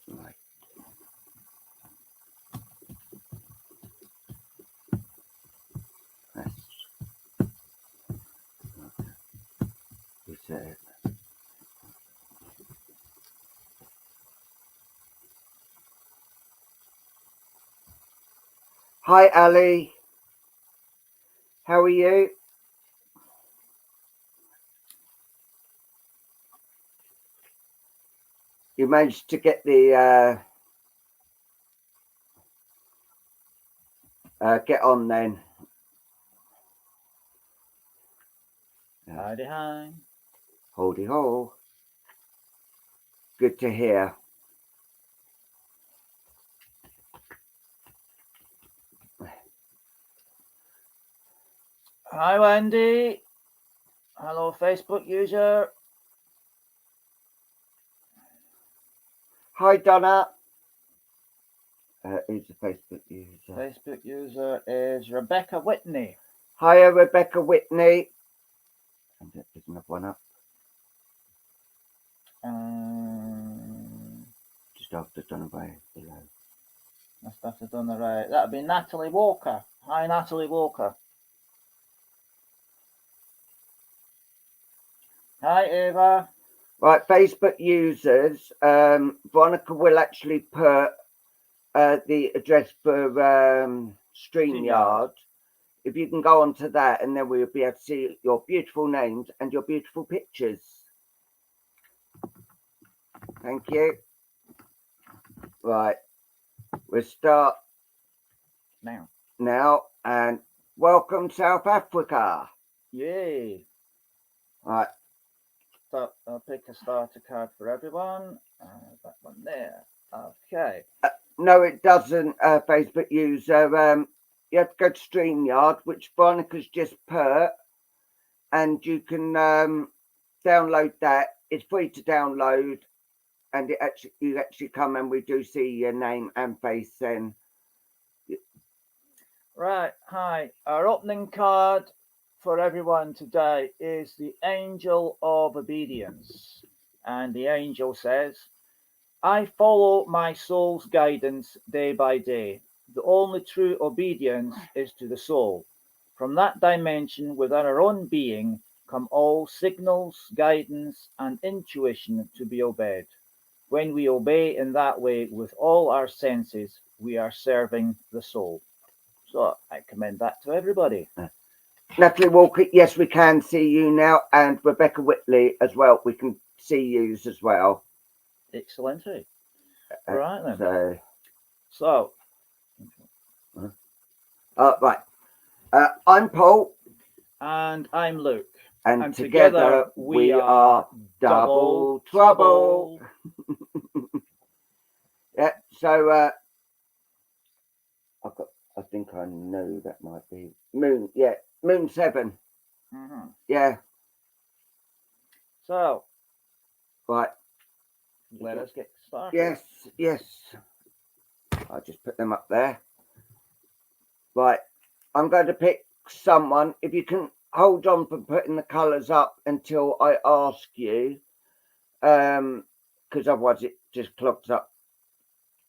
Right. That's it. Hi, Ali. How are you? You managed to get the get on then. Howdy, hi. Holdy ho. Good to hear. Hi, Wendy. Hello, Facebook user. Hi, Donna. Who's the Facebook user? Facebook user is Rebecca Whitney. Hiya, Rebecca Whitney. And there's another one up. Just after Donna Ray below. Just after Donna Ray. That'd be Natalie Walker. Hi, Natalie Walker. Hi, Ava. Right, Facebook users. Veronica will actually put the address for StreamYard. If you can go onto that, and then we'll be able to see your beautiful names and your beautiful pictures. Thank you. Right, we'll start now, and welcome South Africa. Yay. Right. So I'll pick a starter card for everyone. That one there. Okay. No, it doesn't, Facebook user. You have to go to StreamYard, which Veronica's just put, and you can download that. It's free to download, and you actually come and we do see your name and face then. Right, hi. Our opening card for everyone today is the Angel of Obedience. And the angel says, I follow my soul's guidance day by day. The only true obedience is to the soul. From that dimension within our own being come all signals, guidance, and intuition to be obeyed. When we obey in that way with all our senses, we are serving the soul. So I commend that to everybody. Natalie Walker, yes, we can see you now, and Rebecca Whitley as well. We can see you as well. Excellent. Right then. Right. I'm Paul. And I'm Luke. And together we are Double Trouble. Yeah, so I think I know that might be Moon. Yeah, Moon 7. Mm-hmm. Yeah. So, right. Let us get started. Yes. I'll just put them up there. Right. I'm going to pick someone. If you can hold on for putting the colours up until I ask you, because otherwise it just clogs up.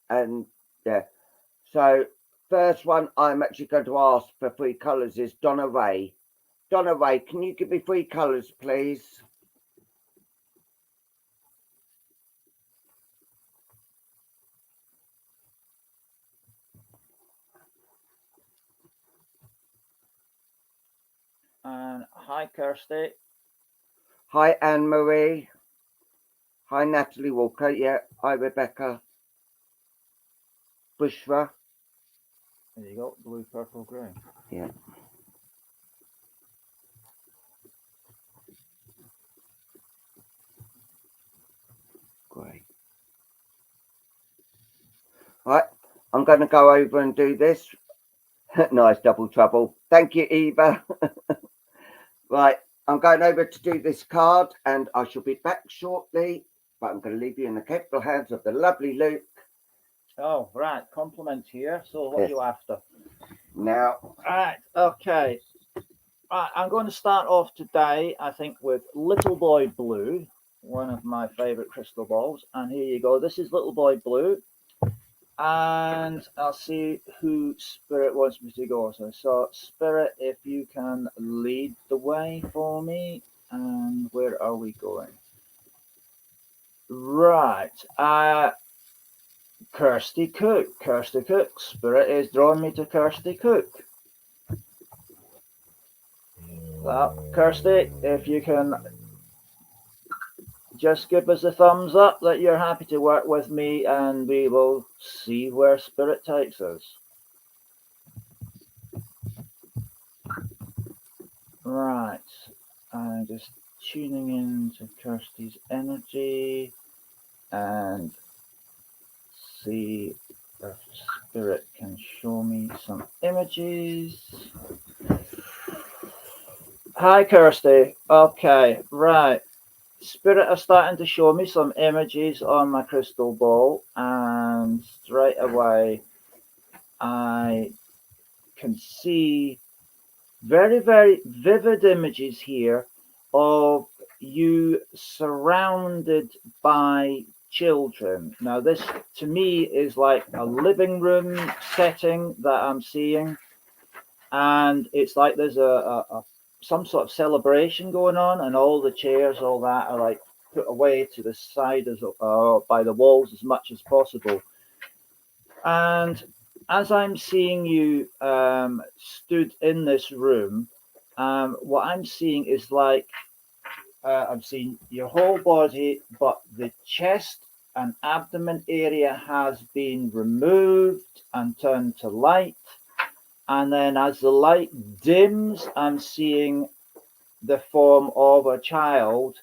And yeah. So first one I'm actually going to ask for 3 colours is Donna Ray. Donna Ray, can you give me 3 colours, please? And hi, Kirsty. Hi, Anne-Marie. Hi, Natalie Walker. Yeah. Hi, Rebecca. Bushra. There you go. Blue, purple, green. Yeah. Great. Right. I'm going to go over and do this. Nice Double Trouble. Thank you, Eva. Right. I'm going over to do this card, and I shall be back shortly. But I'm going to leave you in the capable hands of the lovely Luke. Oh, right. Compliment here. So what are you after? Now. Right. Okay. Right. I'm going to start off today, I think, with Little Boy Blue. one of my favorite crystal balls. And here you go. This is Little Boy Blue. And I'll see who Spirit wants me to go. So Spirit, if you can lead the way for me. And where are we going? Right. Kirsty Cook. Kirsty Cook. Spirit is drawing me to Kirsty Cook. Kirsty, if you can just give us a thumbs up that you're happy to work with me, and we will see where Spirit takes us. Right. I'm just tuning in to Kirsty's energy and see if Spirit can show me some images. Hi, Kirsty. Okay, right. Spirit are starting to show me some images on my crystal ball, and straight away I can see very, very vivid images here of you surrounded by children. Now, this to me is like a living room setting that I'm seeing, and it's like there's a some sort of celebration going on, and all the chairs, all that, are like put away to the side as by the walls as much as possible. And as I'm seeing you stood in this room, what I'm seeing is like I'm seeing your whole body, but the chest and abdomen area has been removed and turned to light. And then as the light dims, I'm seeing the form of a child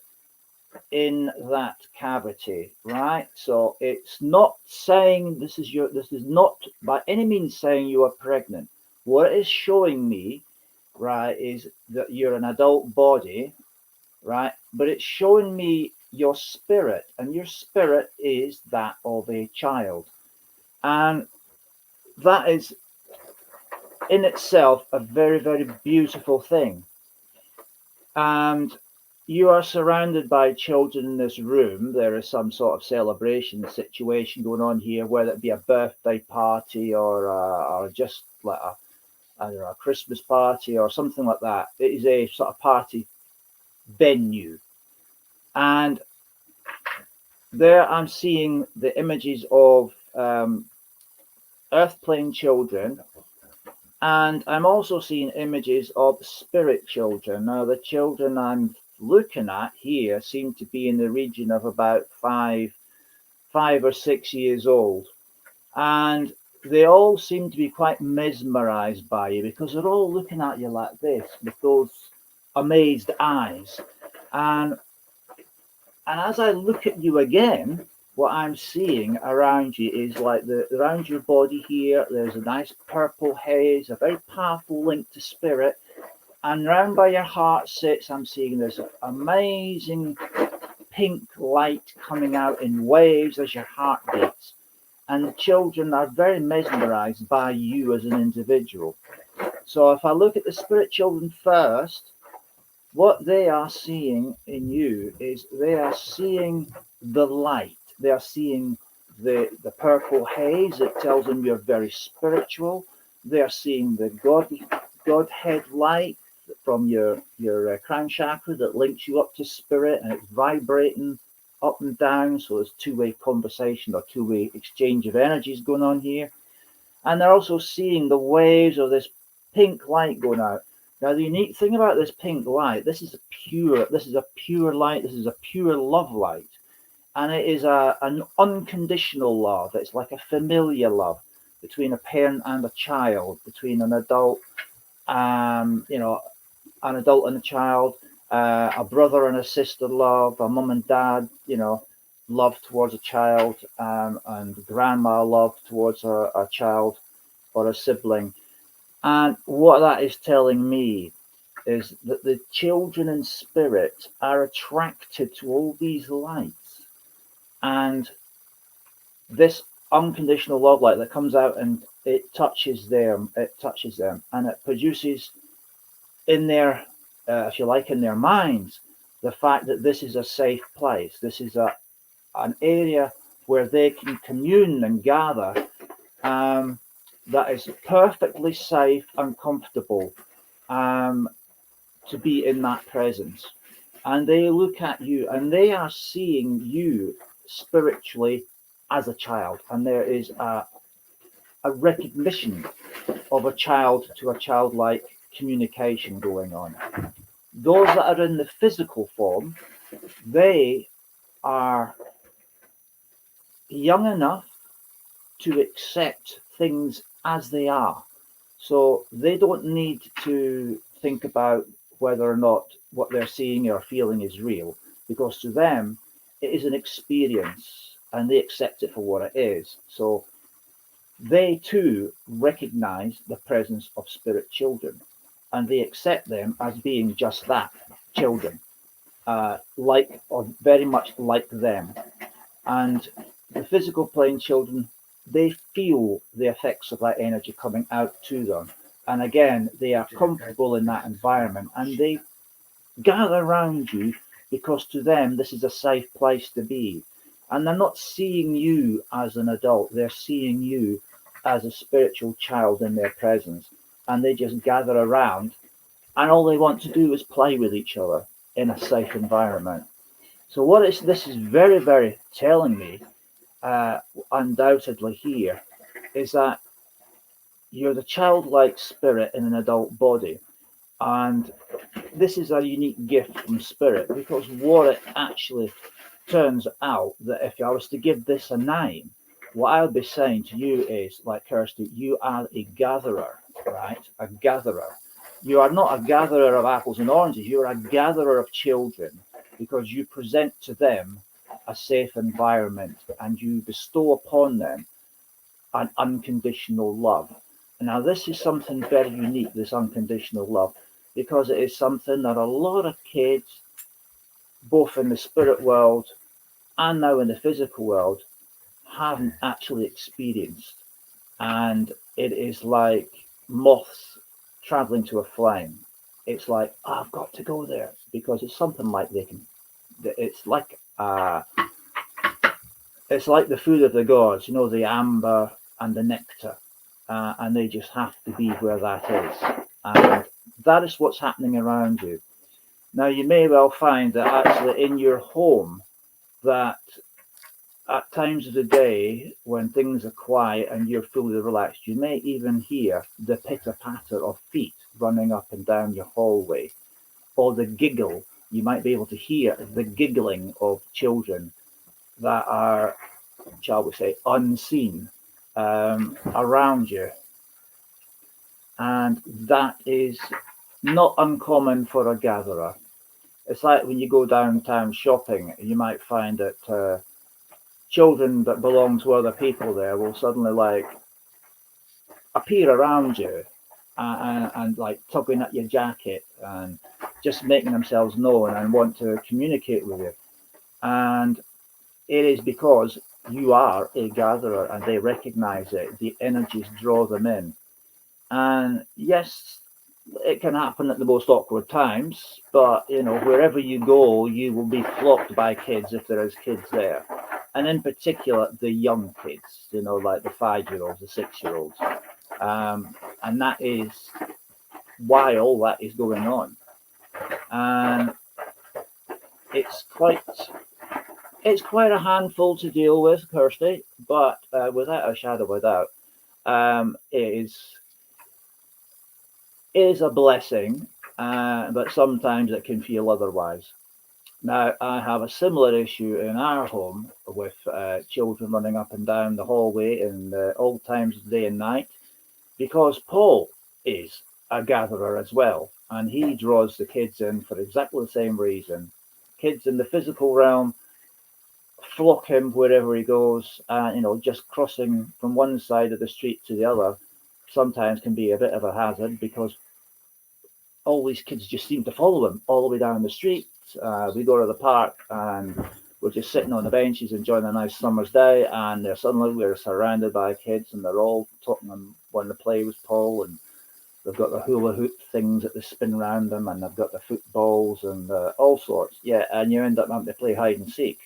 in that cavity, right? So it's not saying this is not by any means saying you are pregnant. What it is showing me, right, is that you're an adult body, right? But it's showing me your spirit, and your spirit is that of a child. And that is in itself a very, very beautiful thing. And you are surrounded by children in this room. There is some sort of celebration situation going on here, whether it be a birthday party or just like a Christmas party or something like that. It is a sort of party venue. And there I'm seeing the images of earth plane children. And I'm also seeing images of spirit children. Now, the children I'm looking at here seem to be in the region of about 5 or 6 years old. And they all seem to be quite mesmerized by you, because they're all looking at you like this with those amazed eyes. And as I look at you again, what I'm seeing around you is like around your body here, there's a nice purple haze, a very powerful link to spirit. And round by your heart sits, I'm seeing this amazing pink light coming out in waves as your heart beats. And the children are very mesmerized by you as an individual. So if I look at the spirit children first, what they are seeing in you is they are seeing the light. They are seeing the purple haze. It tells them you're very spiritual. They are seeing the Godhead light from your crown chakra that links you up to spirit, and it's vibrating up and down. So there's two-way conversation or two-way exchange of energies going on here. And they're also seeing the waves of this pink light going out. Now, the unique thing about this pink light, this is a pure light. This is a pure love light. And it is an unconditional love. It's like a familiar love between a parent and a child, between an adult, an adult and a child, a brother and a sister love, a mum and dad, love towards a child, and grandma love towards a child or a sibling. And what that is telling me is that the children in spirit are attracted to all these lights. And this unconditional love light that comes out and it touches them, and it produces in their, if you like, in their minds, the fact that this is a safe place. This is an area where they can commune and gather, that is perfectly safe and comfortable, to be in that presence. And they look at you and they are seeing you spiritually as a child. And there is a recognition of a child to a childlike communication going on. Those that are in the physical form, they are young enough to accept things as they are. So they don't need to think about whether or not what they're seeing or feeling is real, because to them it is an experience and they accept it for what it is. So they too recognize the presence of spirit children and they accept them as being just that, children, like or very much like them. And the physical plane children, they feel the effects of that energy coming out to them. And again, they are comfortable in that environment and they gather around you because to them, this is a safe place to be. And they're not seeing you as an adult, they're seeing you as a spiritual child in their presence. And they just gather around and all they want to do is play with each other in a safe environment. So this is very, very telling me, undoubtedly here, is that you're the childlike spirit in an adult body. And this is a unique gift from spirit, because what it actually turns out, that if I was to give this a name, what I'll be saying to you is, like Kirsty, you are a gatherer, right? A gatherer. You are not a gatherer of apples and oranges, you are a gatherer of children, because you present to them a safe environment and you bestow upon them an unconditional love. Now, this is something very unique, this unconditional love, because it is something that a lot of kids, both in the spirit world and now in the physical world, haven't actually experienced. And it is like moths traveling to a flame. It's like, oh, I've got to go there, because it's something like it's like the food of the gods, the amber and the nectar, and they just have to be where that is. And that is what's happening around you. Now, you may well find that actually in your home, that at times of the day when things are quiet and you're fully relaxed, you may even hear the pitter-patter of feet running up and down your hallway, or the giggle. You might be able to hear the giggling of children that are, shall we say, unseen around you. And that is not uncommon for a gatherer. It's like when you go downtown shopping, you might find that children that belong to other people there will suddenly appear around you and like tugging at your jacket and just making themselves known and want to communicate with you. And it is because you are a gatherer and they recognize it. The energies draw them in. And yes, it can happen at the most awkward times, but wherever you go, you will be flocked by kids if there is kids there. And in particular, the young kids, like the 5-year-olds, the 6-year-olds. And that is why all that is going on. And it's quite a handful to deal with, Kirsty, but without a shadow of a doubt, it is a blessing, but sometimes it can feel otherwise. Now, I have a similar issue in our home with children running up and down the hallway in all times of day and night, because Paul is a gatherer as well, and he draws the kids in for exactly the same reason. Kids in the physical realm flock him wherever he goes, just crossing from one side of the street to the other sometimes can be a bit of a hazard, because all these kids just seem to follow him all the way down the street. We go to the park and we're just sitting on the benches enjoying a nice summer's day, and suddenly we're surrounded by kids and they're all talking and wanting to play with Paul, and They've got the hula hoop things that they spin around them, and they've got the footballs and all sorts. Yeah, and you end up having to play hide and seek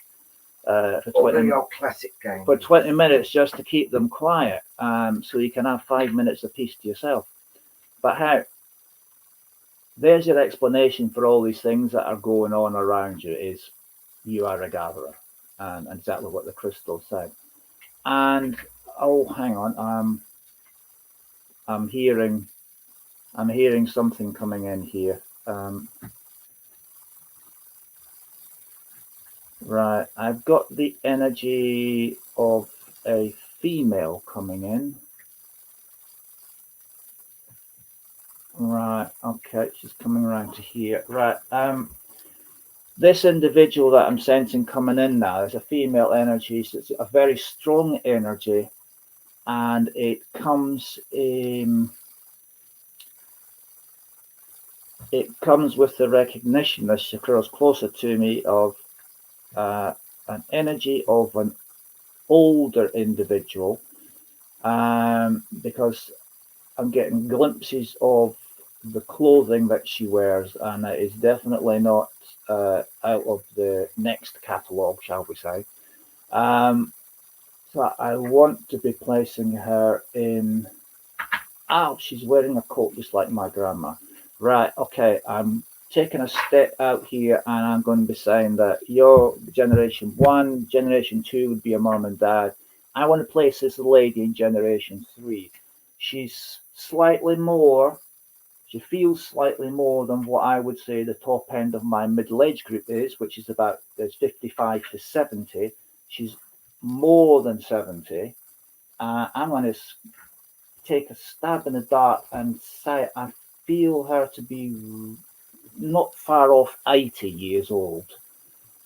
for All 20 the old classic games. for 20 minutes just to keep them quiet, so you can have 5 minutes of peace to yourself. But how? There's your explanation for all these things that are going on around you, is you are a gatherer, and exactly what the crystal said. And oh, hang on, I'm hearing something coming in here. Right, I've got the energy of a female coming in. Right, okay, she's coming around to here. Right, this individual that I'm sensing coming in now is a female energy. So it's a very strong energy, and it comes with the recognition, as she grows closer to me, of an energy of an older individual, because I'm getting glimpses of the clothing that she wears, and it is definitely not out of the next catalogue, shall we say. So I want to be placing her in. Oh, she's wearing a coat just like my grandma. Right, okay, I'm taking a step out here, and I'm going to be saying that your generation 1, generation 2 would be your mom and dad. I want to place this lady in generation 3. She's slightly more, she feels slightly more than what I would say the top end of my middle age group is, which is about 55 to 70. She's more than 70. I'm going to take a stab in the dark and say I feel her to be not far off 80 years old.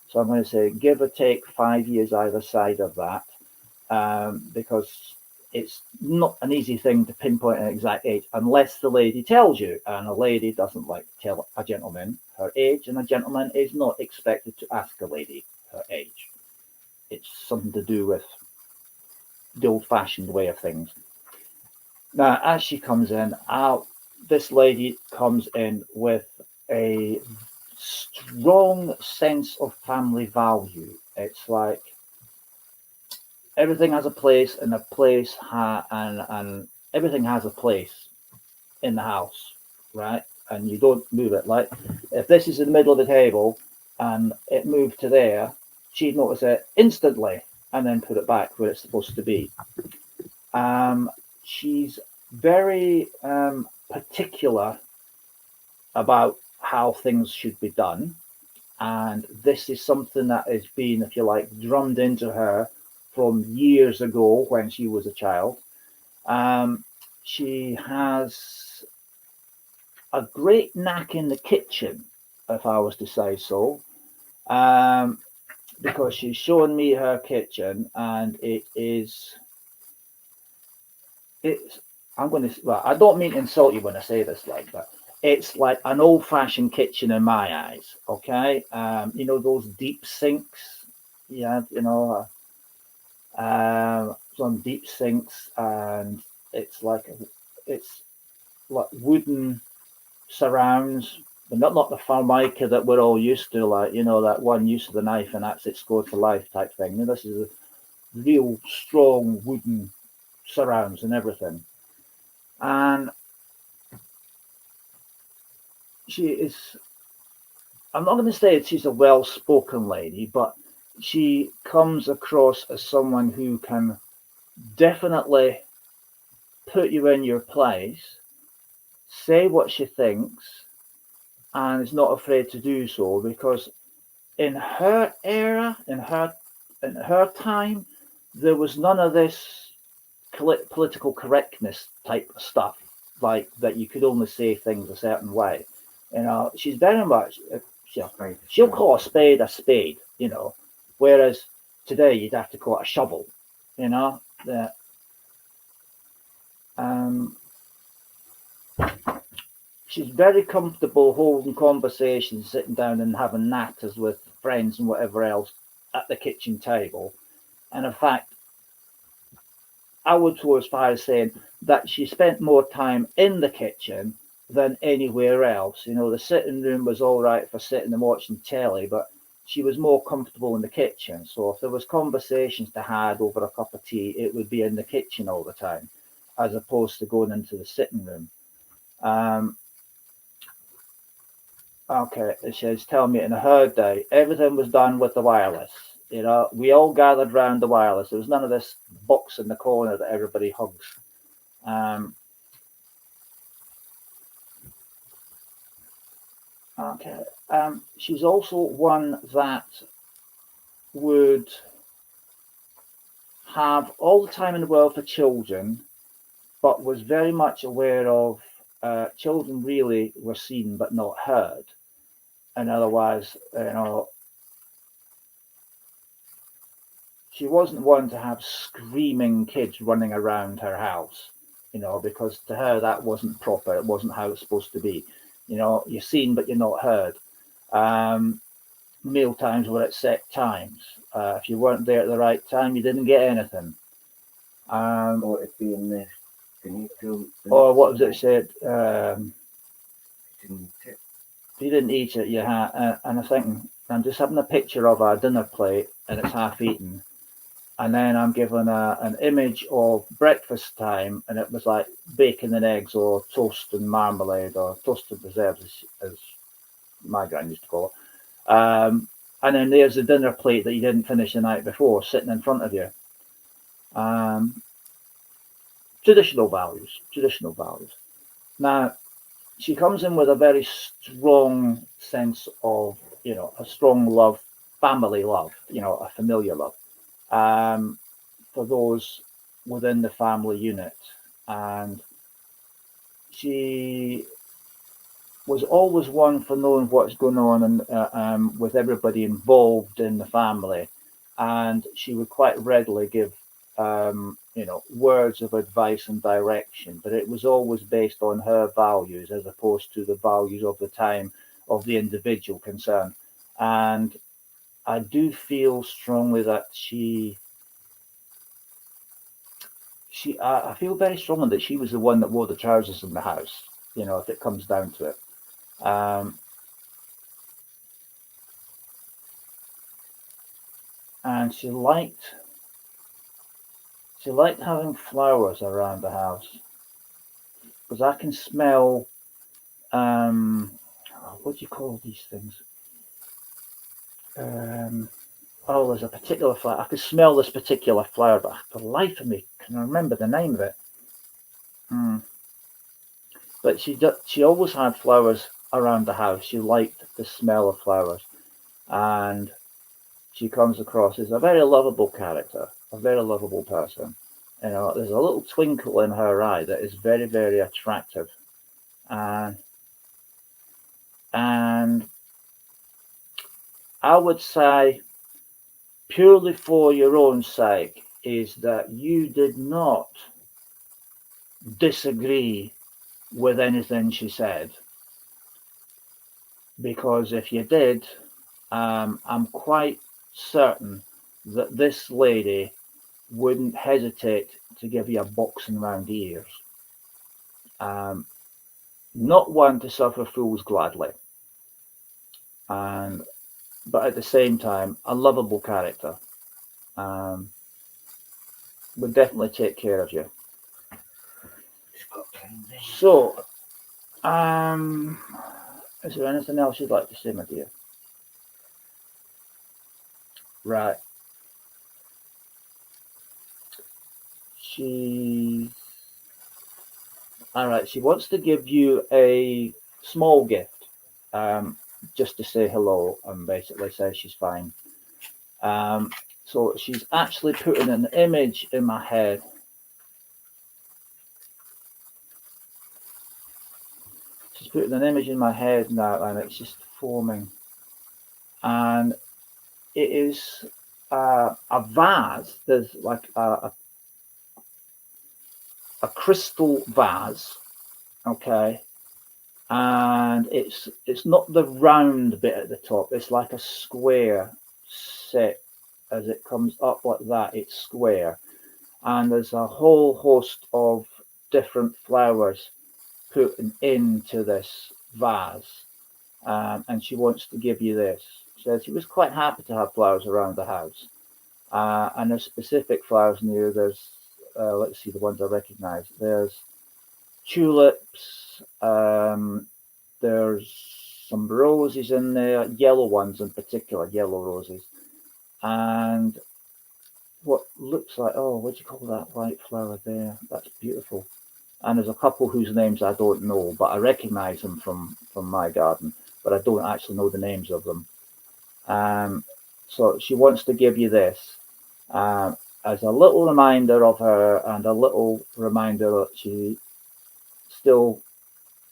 So I'm going to say give or take 5 years either side of that, because it's not an easy thing to pinpoint an exact age unless the lady tells you, and a lady doesn't like to tell a gentleman her age, and a gentleman is not expected to ask a lady her age. It's something to do with the old-fashioned way of things. Now, as she comes in, this lady comes in with a strong sense of family value. It's like everything has a place, and and everything has a place in the house, right? And you don't move it. Like if this is in the middle of the table and it moved to there, she'd notice it instantly and then put it back where it's supposed to be. She's very particular about how things should be done, and this is something that has been, if you like, drummed into her from years ago when she was a child. She has a great knack in the kitchen, if I was to say so, because she's showing me her kitchen, and it's I'm going to, well, I don't mean to insult you when I say this like that. It's like an old-fashioned kitchen in my eyes, okay? You know, those deep sinks? Yeah, you know, some deep sinks, and it's like wooden surrounds, but not the formica that we're all used to, like, you know, that one use of the knife and that's it, scored for life type thing. You know, this is a real strong wooden surrounds and everything. And she is, I'm not going to say that she's a well-spoken lady, but she comes across as someone who can definitely put you in your place, say what she thinks, and is not afraid to do so, because in her era, in her time, there was none of this political correctness type of stuff, like that you could only say things a certain way. You know, she's very much, she'll call a spade, you know, whereas today you'd have to call it a shovel, you know. She's very comfortable holding conversations, sitting down and having natters with friends and whatever else at the kitchen table. And in fact, I would go as far as saying that she spent more time in the kitchen than anywhere else. You know, the sitting room was all right for sitting and watching telly, but she was more comfortable in the kitchen. So if there was conversations to have over a cup of tea, it would be in the kitchen all the time, as opposed to going into the sitting room. Okay, it says, tell me, in her day, everything was done with the wireless. You know, we all gathered round the wireless. There was none of this box in the corner that everybody hugs. Okay. She's also one that would have all the time in the world for children, but was very much aware of children really were seen but not heard. And otherwise, you know, she wasn't one to have screaming kids running around her house, you know, because to her that wasn't proper. It wasn't how it's supposed to be. You know, you're seen but you're not heard. Meal times were at set times. If you weren't there at the right time, you didn't get anything. Or it'd be in this. Or what was it said? You didn't eat it, you had. And I think I'm just having a picture of a dinner plate and it's half eaten. And then I'm given an image of breakfast time, and it was like bacon and eggs, or toast and marmalade, or toasted preserves, as my gran used to call it. And then there's the dinner plate that you didn't finish the night before, sitting in front of you. Traditional values. Now, she comes in with a very strong sense of, you know, a strong love, family love, you know, a familiar love. For those within the family unit, and she was always one for knowing what's going on and with everybody involved in the family, and she would quite readily give you know, words of advice and direction, but it was always based on her values as opposed to the values of the time of the individual concerned. And I do feel strongly that I feel very strongly that she was the one that wore the trousers in the house, you know, if it comes down to it. And she liked having flowers around the house, because I can smell, what do you call these things? Oh, there's a particular flower. I could smell this particular flower, but for the life of me, can I remember the name of it? But she always had flowers around the house. She liked the smell of flowers, and she comes across as a very lovable character, a very lovable person. You know, there's a little twinkle in her eye that is very, very attractive, and I would say, purely for your own sake, is that you did not disagree with anything she said, because if you did, I'm quite certain that this lady wouldn't hesitate to give you a boxing round the ears. Not one to suffer fools gladly, but at the same time, a lovable character. Would definitely take care of you. So, is there anything else you'd like to say, my dear? Right. Alright, she wants to give you a small gift, just to say hello and basically say she's fine. So she's actually putting an image in my head. She's putting an image in my head now, and it's just forming. And it is a vase. There's like a crystal vase, okay, and it's not the round bit at the top. It's like a square set. As it comes up like that, it's square, and there's a whole host of different flowers put into this vase, and she wants to give you this. She says she was quite happy to have flowers around the house, and there's specific flowers near. There's let's see the ones I recognise. There's tulips. There's some roses in there, yellow ones in particular, yellow roses, and what looks like, oh, what do you call that white flower there? That's beautiful. And there's a couple whose names I don't know, but I recognise them from my garden, but I don't actually know the names of them. So she wants to give you this as a little reminder of her, and a little reminder that she still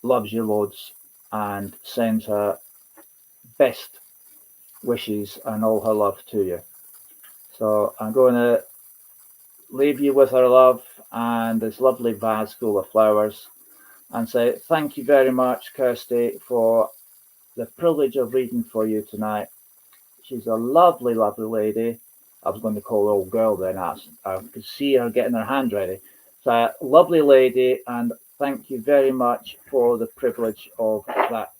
loves you loads, and sends her best wishes and all her love to you. So I'm going to leave you with her love and this lovely vase full of flowers, and say thank you very much, Kirsty, for the privilege of reading for you tonight. She's a lovely, lovely lady. I was going to call her old girl then. I could see her getting her hand ready. So, a lovely lady, and thank you very much for the privilege of that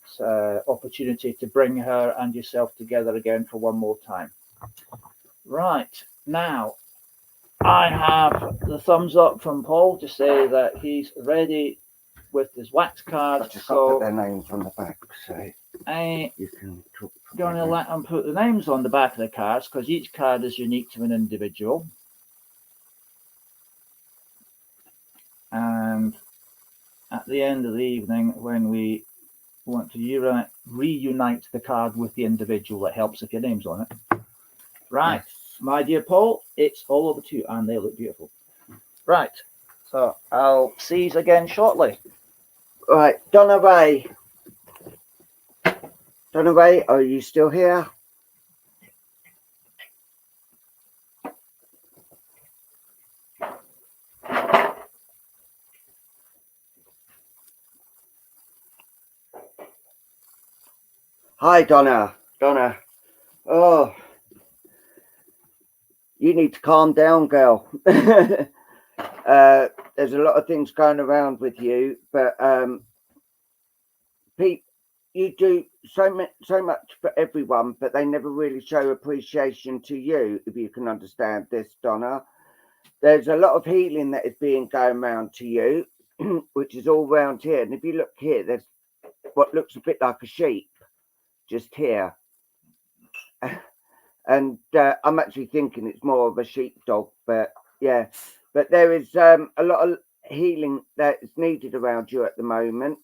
opportunity to bring her and yourself together again for one more time. Right, now I have the thumbs up from Paul to say that he's ready with his wax card. I've just got to put their names on the back, so you can talk. Going to let them put the names on the back of the cards, because each card is unique to an individual. And at the end of the evening, when we want to reunite the card with the individual, it helps if your name's on it. Right, my dear Paul, it's all over to you, and they look beautiful. Right, so I'll see you again shortly. Right, Donna Ray. Donna Ray, are you still here? Hi, Donna. Donna. Oh, you need to calm down, girl. There's a lot of things going around with you, but Pete, you do so much for everyone, but they never really show appreciation to you, if you can understand this, Donna. There's a lot of healing that is being going around to you, which is all around here. And if you look here, there's what looks a bit like a sheep just here. And I'm actually thinking it's more of a sheepdog, but yeah. But there is a lot of healing that is needed around you at the moment.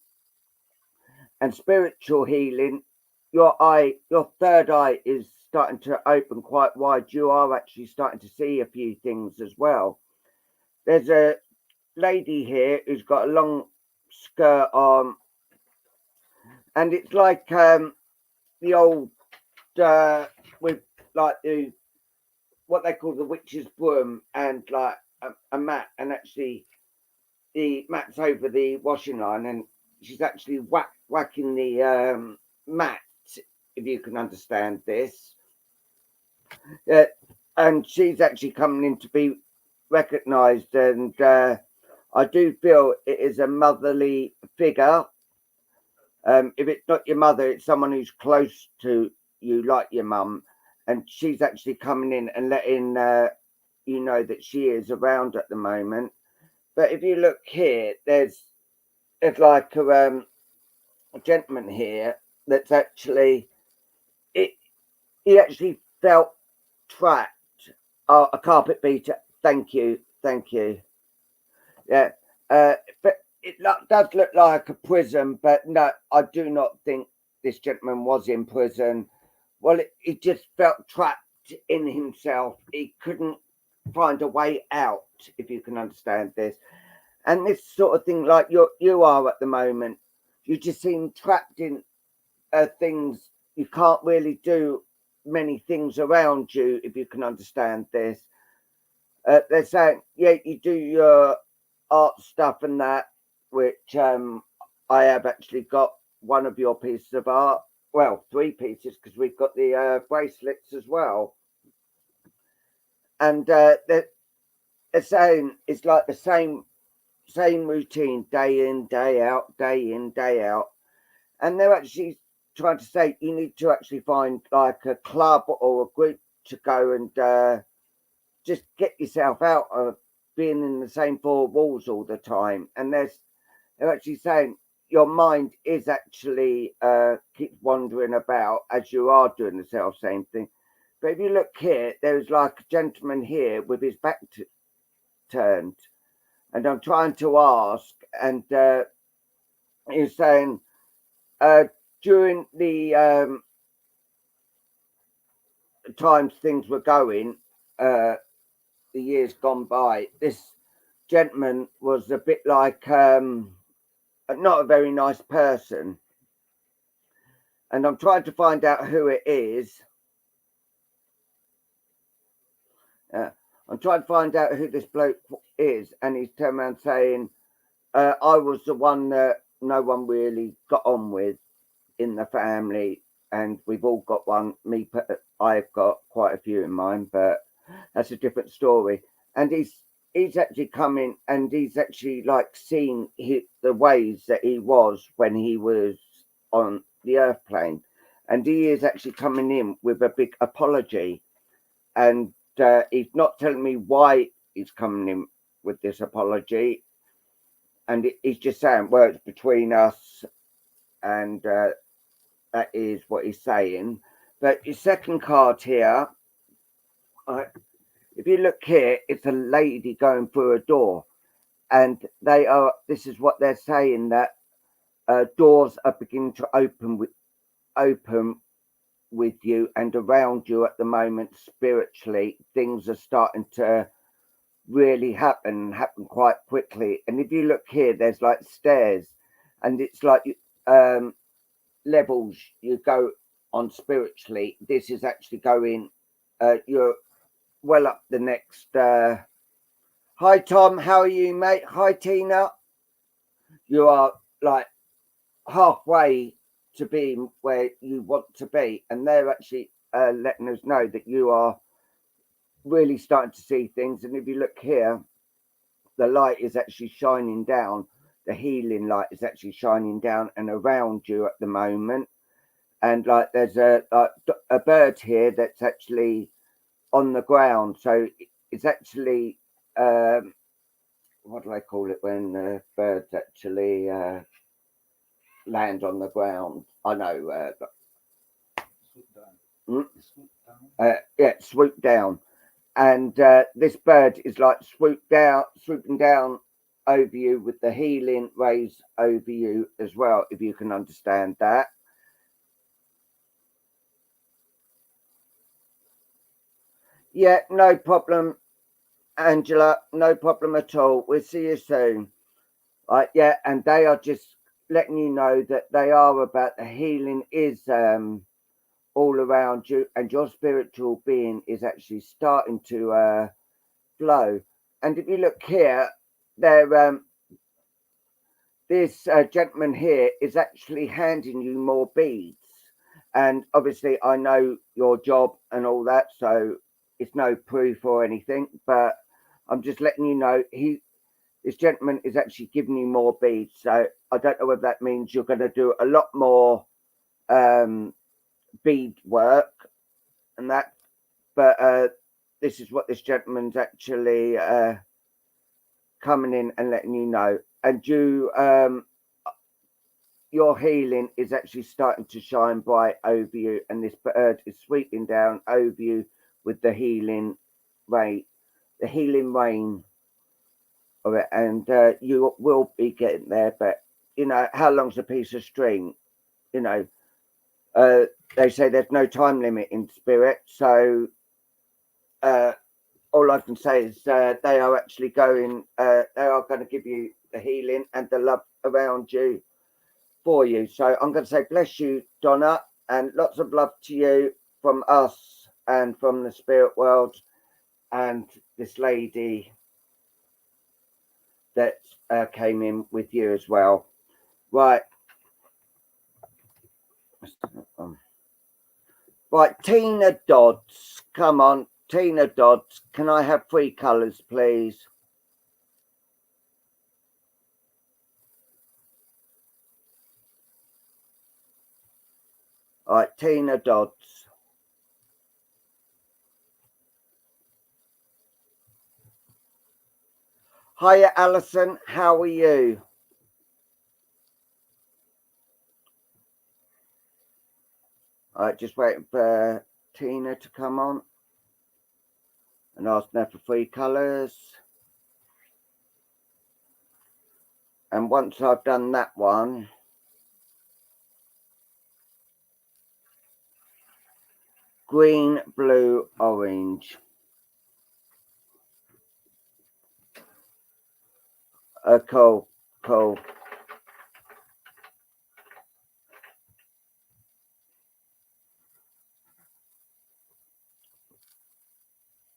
And spiritual healing, your third eye is starting to open quite wide. You are actually starting to see a few things as well. There's a lady here who's got a long skirt on, and it's like the old with like what they call the witch's broom, and like a mat, and actually the mat's over the washing line, and she's actually whacking the mat, if you can understand this. And she's actually coming in to be recognised, and I do feel it is a motherly figure. If it's not your mother, it's someone who's close to you, like your mum, and she's actually coming in and letting you know that she is around at the moment. But if you look here, there's like a gentleman here that's actually he actually felt trapped. Oh, a carpet beater. Thank you. Yeah, but it does look like a prison, but no, I do not think this gentleman was in prison. Well, he just felt trapped in himself. He couldn't find a way out, if you can understand this. And this sort of thing, like you are at the moment, you just seem trapped in things. You can't really do many things around you, if you can understand this. They're saying, yeah, you do your art stuff and that, which I have actually got one of your pieces of art. Well, 3 pieces, because we've got the bracelets as well. And they're saying it's like the same same routine, day in, day out, day in, day out. And they're actually trying to say you need to actually find like a club or a group to go and just get yourself out of being in the same four walls all the time. And they're actually saying your mind is actually keeps wandering about as you are doing the self same thing. But if you look here, there's like a gentleman here with his back turned, and I'm trying to ask, and he's saying during the times things were going, the years gone by, this gentleman was a bit like not a very nice person, and I'm trying to find out who it is. I'm trying to find out who this bloke is, and he's turned around saying, I was the one that no one really got on with in the family, and we've all got one. I've got quite a few in mine, but that's a different story. And he's actually coming, and he's actually like seen the ways that he was when he was on the earth plane, and he is actually coming in with a big apology, and he's not telling me why he's coming in with this apology, and he's just saying, well, it's between us, and that is what he's saying. But your second card here, if you look here, it's a lady going through a door, and this is what they're saying, that doors are beginning to open with you and around you at the moment. Spiritually, things are starting to really happen quite quickly. And if you look here, there's like stairs, and it's like levels you go on spiritually. This is actually going, you're well up the next. Hi Tom, how are you, mate? Hi Tina. You are like halfway to be where you want to be, and they're actually letting us know that you are really starting to see things. And if you look here, the light is actually shining down. The healing light is actually shining down and around you at the moment. And like there's a bird here that's actually on the ground. So it's actually what do I call it when the birds actually land on the ground? I know. Swoop down. And this bird is like swooping down over you with the healing rays over you as well, if you can understand that. Yeah, no problem, Angela. No problem at all. We'll see you soon. Yeah, and they are just letting you know that they are about the healing is all around you, and your spiritual being is actually starting to flow. And if you look here, there this gentleman here is actually handing you more beads. And obviously I know your job and all that, so it's no proof or anything, but I'm just letting you know this gentleman is actually giving you more beads. So I don't know whether that means you're going to do a lot more bead work and that, but this is what this gentleman's actually coming in and letting you know. And your healing is actually starting to shine bright over you, and this bird is sweeping down over you with the healing rain of it, and you will be getting there. But you know, how long's a piece of string? You know, they say there's no time limit in spirit, so all I can say is they are actually going. They are going to give you the healing and the love around you for you. So I'm going to say bless you, Donna, and lots of love to you from us and from the spirit world and this lady that came in with you as well. Right. Right, Tina Dodds. Come on, Tina Dodds. Can I have 3 colours, please? All right, Tina Dodds. Hiya, Alison. How are you? All right, just waiting for Tina to come on and asking her for 3 colours. And once I've done that one, green, blue, orange. Cool.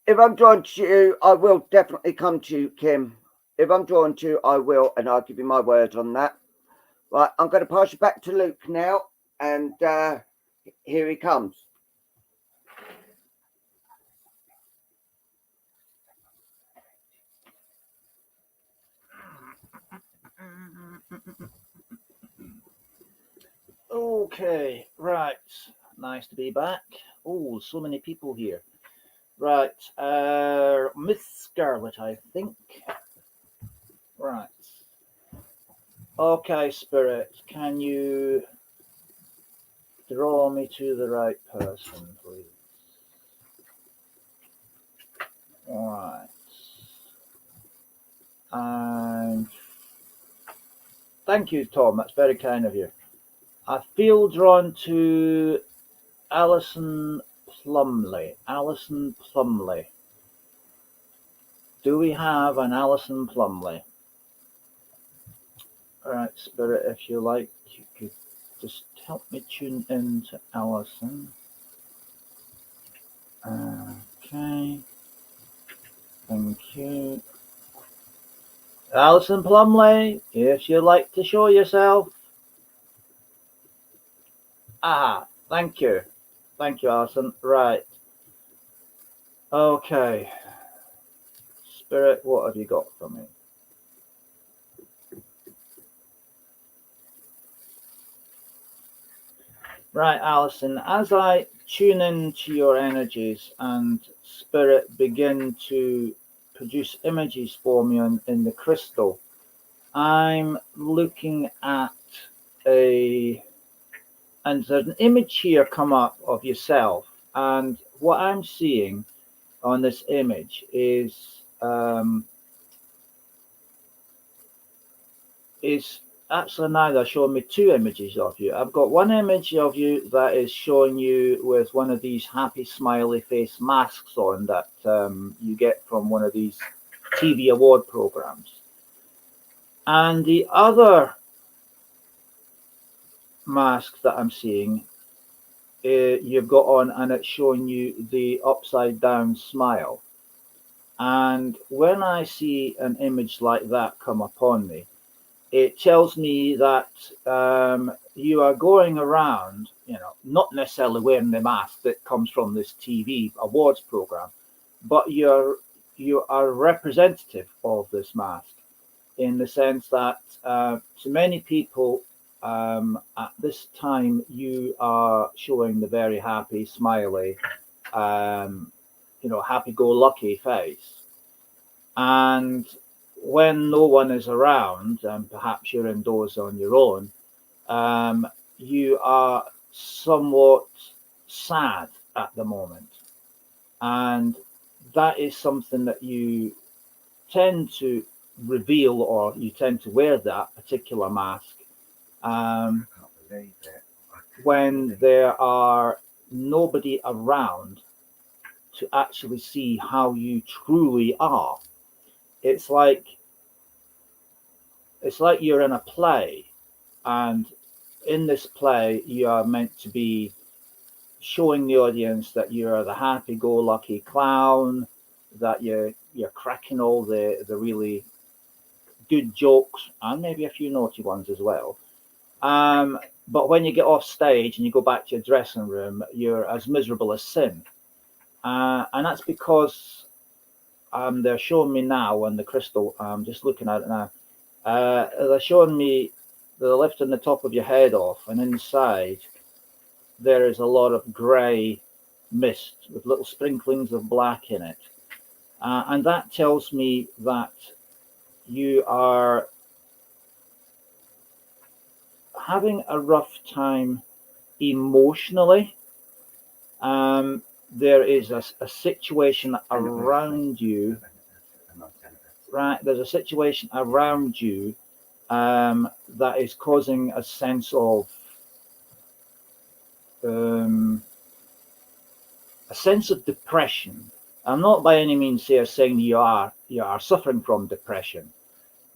If I'm drawn to you, I will definitely come to you, Kim. If I'm drawn to you, I will, and I'll give you my word on that. Right, I'm going to pass you back to Luke now, and here he comes. Okay, right. Nice to be back. Oh, so many people here. Right, Miss Scarlet, I think. Right. Okay, Spirit, can you draw me to the right person, please? All right. And thank you, Tom. That's very kind of you. I feel drawn to Alison Plumley. Alison Plumley. Do we have an Alison Plumley? All right, Spirit, if you like, you could just help me tune in to Alison. Okay. Thank you. Alison Plumley, if you'd like to show yourself. Ah, thank you. Thank you, Alison. Right. Okay. Spirit, what have you got for me? Right, Alison, as I tune into your energies and Spirit begin to produce images for me in the crystal, I'm looking at and there's an image here come up of yourself, and what I'm seeing on this image is actually now they're showing me 2 images of you. I've got one image of you that is showing you with one of these happy smiley face masks on that you get from one of these TV award programs. And the other mask that I'm seeing, you've got on, and it's showing you the upside down smile. And when I see an image like that come upon me, it tells me that you are going around, not necessarily wearing the mask that comes from this TV awards program, but you are representative of this mask in the sense that to many people at this time you are showing the very happy, smiley, happy-go-lucky face. And when no one is around, and perhaps you're indoors on your own, you are somewhat sad at the moment. And that is something that you tend to reveal, or you tend to wear that particular mask when there are nobody around to actually see how you truly are. It's like you're in a play, and in this play you are meant to be showing the audience that you're the happy-go-lucky clown, that you're cracking all the really good jokes and maybe a few naughty ones as well. But when you get off stage and you go back to your dressing room, you're as miserable as sin. And that's because they're showing me now on the crystal, I'm just looking at it now, they're showing me they're lifting the top of your head off, and inside there is a lot of grey mist with little sprinklings of black in it. And that tells me that you are having a rough time emotionally. There is a situation around you, right? There's a situation around you that is causing a sense of depression. I'm not by any means here saying you are suffering from depression,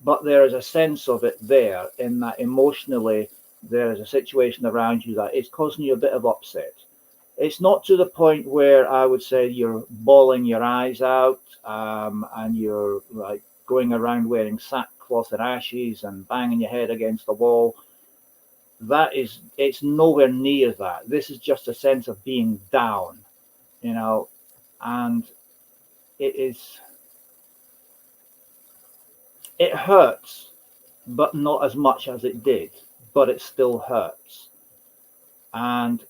but there is a sense of it there, in that emotionally there is a situation around you that is causing you a bit of upset. It's not to the point where I would say you're bawling your eyes out and you're like going around wearing sackcloth and ashes and banging your head against the wall. It's nowhere near that. This is just a sense of being down, you know, and it hurts, but not as much as it did, but it still hurts. And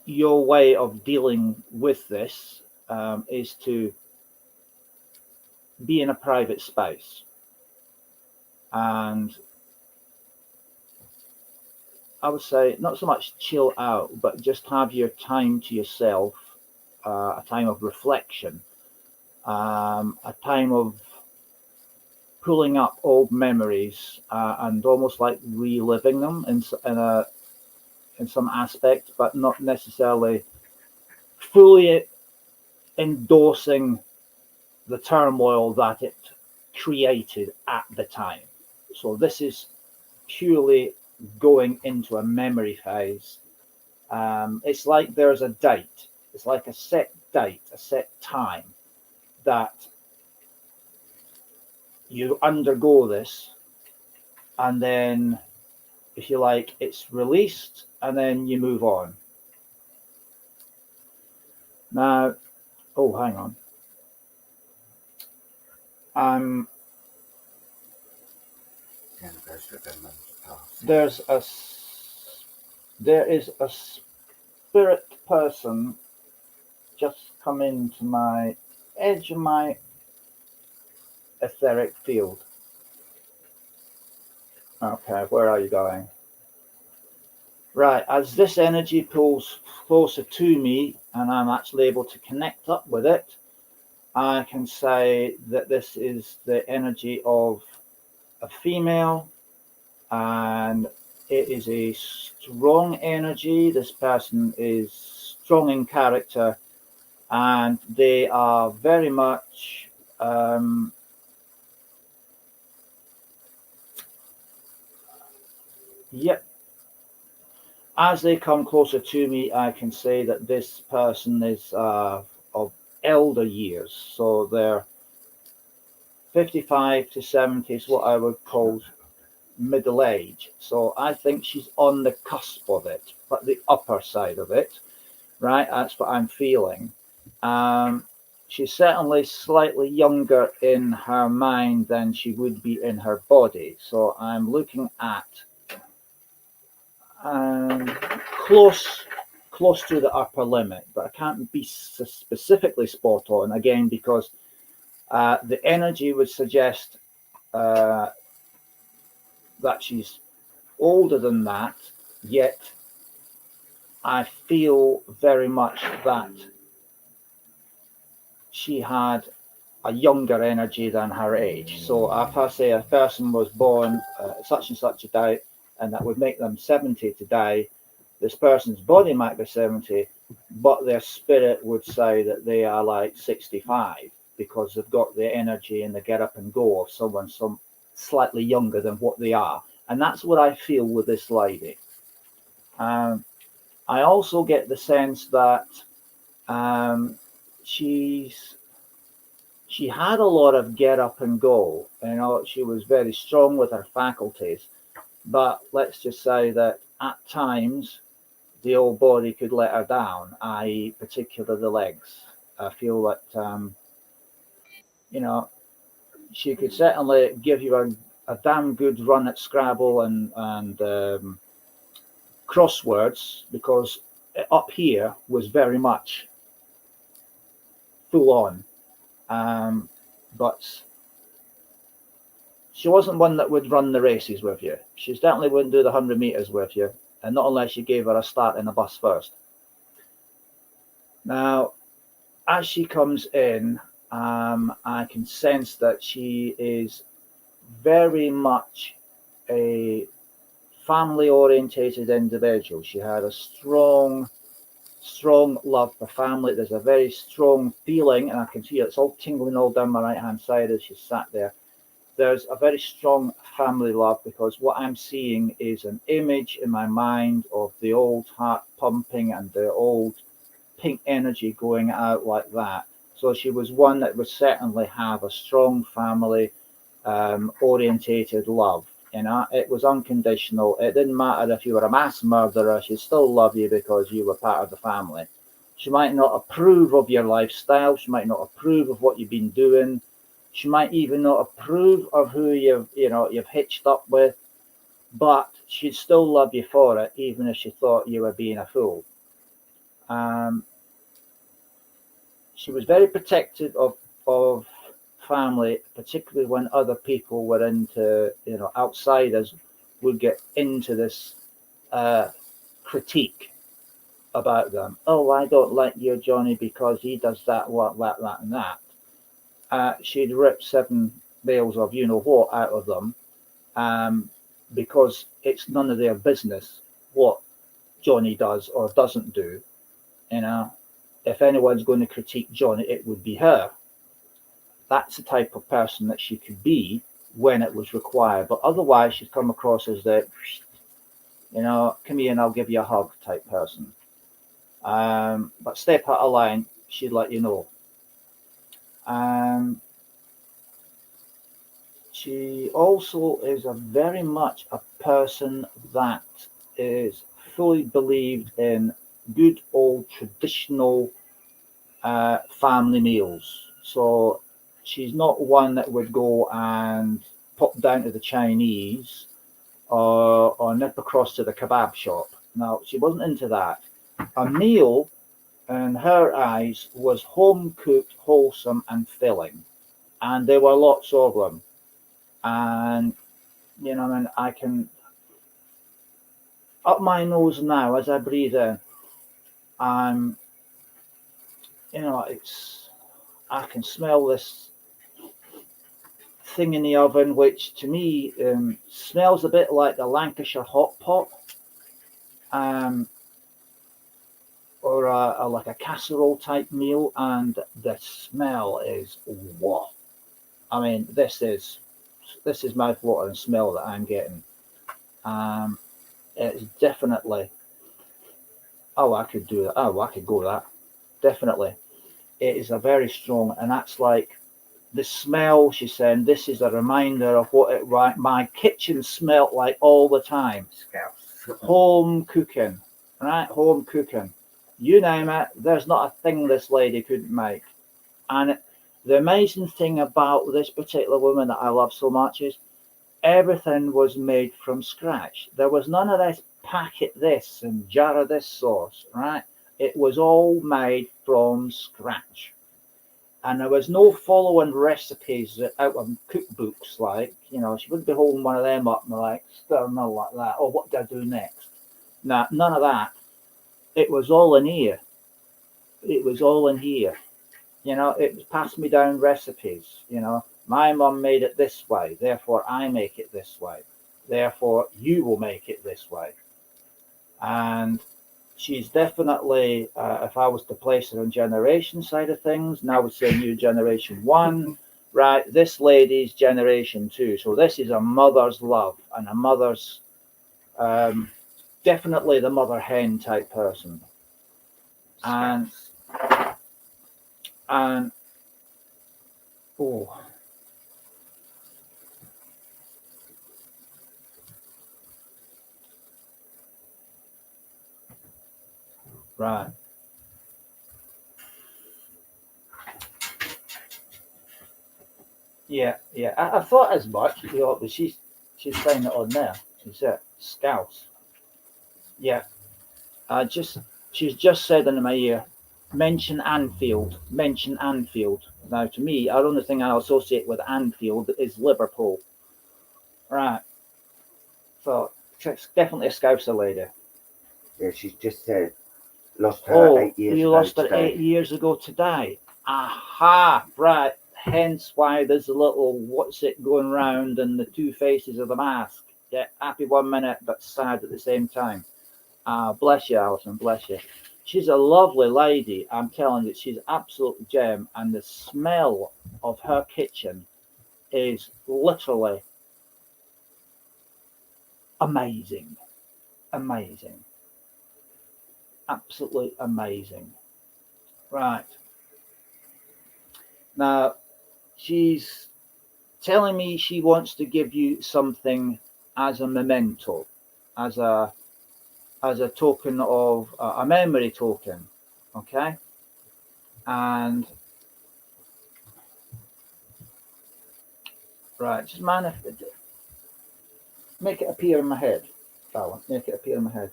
your way of dealing with this is to be in a private space, and I would say not so much chill out, but just have your time to yourself, a time of reflection, a time of pulling up old memories and almost like reliving them in some aspect, but not necessarily fully endorsing the turmoil that it created at the time. So this is purely going into a memory phase. It's like there's a date. It's like a set date, a set time that you undergo this, and then, if you like, it's released, and then you move on. Now, oh, hang on. There is a spirit person just come into my edge of my etheric field. Okay, where are you going? Right, as this energy pulls closer to me and I'm actually able to connect up with it, I can say that this is the energy of a female, and it is a strong energy. This person is strong in character, and they are very much yep. As they come closer to me, I can say that this person is of elder years. So they're 55 to 70 is what I would call middle age. So I think she's on the cusp of it, but the upper side of it, right? That's what I'm feeling. She's certainly slightly younger in her mind than she would be in her body. So I'm looking at close to the upper limit, but I can't be specifically spot on, again, because the energy would suggest that she's older than that, yet I feel very much that she had a younger energy than her age. So if I say a person was born such and such a day, and that would make them 70 today, this person's body might be 70, but their spirit would say that they are like 65, because they've got the energy and the get up and go of someone slightly younger than what they are. And that's what I feel with this lady. I also get the sense that she had a lot of get up and go. You know, she was very strong with her faculties. But let's just say that at times the old body could let her down, i.e. particularly the legs. I feel that, you know, she could certainly give you a damn good run at Scrabble and crosswords, because up here was very much full on. But she wasn't one that would run the races with you. She definitely wouldn't do the 100 meters with you, and not unless you gave her a start in a bus first. Now, as she comes in, I can sense that she is very much a family-orientated individual. She had a strong love for family. There's a very strong feeling, and I can see it's all tingling all down my right-hand side as she sat there. There's a very strong family love, because what I'm seeing is an image in my mind of the old heart pumping and the old pink energy going out like that. So she was one that would certainly have a strong family orientated love. You know, it was unconditional. It didn't matter if you were a mass murderer, she'd still love you because you were part of the family. She might not approve of your lifestyle. She might not approve of what you've been doing. She might even not approve of who you've hitched up with, but she'd still love you for it, even if she thought you were being a fool. She was very protective of family, particularly when other people were into, outsiders would get into this critique about them. Oh, I don't like your Johnny because he does that, that, and that. She'd rip 7 bales of you-know-what out of them, because it's none of their business what Johnny does or doesn't do. If anyone's going to critique Johnny, it would be her. That's the type of person that she could be when it was required. But otherwise, she'd come across as the, come here and I'll give you a hug type person. But step out of line, she'd let you know. She also is very much a person that is fully believed in good old traditional family meals. So she's not one that would go and pop down to the Chinese or nip across to the kebab shop. No, she wasn't into that. A meal, in her eyes, was home cooked, wholesome, and filling. And there were lots of them. And, I can, up my nose now as I breathe in, I can smell this thing in the oven, which to me smells a bit like the Lancashire hot pot, or like a casserole type meal, and the smell is wow. I mean, this is mouthwatering smell that I'm getting. It's definitely, I could do that. I could go that. Definitely. It is a very strong, and that's like the smell she's saying. This is a reminder of what my kitchen smelled like all the time. Home cooking, right? Home cooking. You name it, there's not a thing this lady couldn't make. And the amazing thing about this particular woman that I love so much is everything was made from scratch. There was none of this packet this and jar of this sauce, right? It was all made from scratch. And there was no following recipes out of cookbooks, like, she wouldn't be holding one of them up and like, stir not like that. Oh, what do I do next? Nah, none of that. It was all in here. It was all in here. It was passed me down recipes. My mum made it this way, therefore I make it this way. Therefore you will make it this way. And she's definitely, if I was to place her on generation side of things, now I would say new generation 1, right? This lady's generation 2. So this is a mother's love and a mother's, definitely the mother hen type person. And oh, right. Yeah. I thought as much, but she's saying it on there. She said, Scouse. Yeah. She's just said in my ear, mention Anfield. Mention Anfield. Now, to me, the only thing I associate with Anfield is Liverpool. Right. So, she's definitely a Scouser lady. Yeah, she's just said lost her Oh, 8 years you ago lost her today. 8 years ago today. Aha, right. Hence why there's a little what's it going round and the two faces of the mask. Yeah, happy 1 minute, but sad at the same time. Bless you, Alison, bless you. She's a lovely lady. I'm telling you, she's absolute gem. And the smell of her kitchen is literally amazing. Amazing. Absolutely amazing. Right. Now, she's telling me she wants to give you something as a memento, as a token of a memory token, okay? And right, just make it appear in my head, Alan. Make it appear in my head.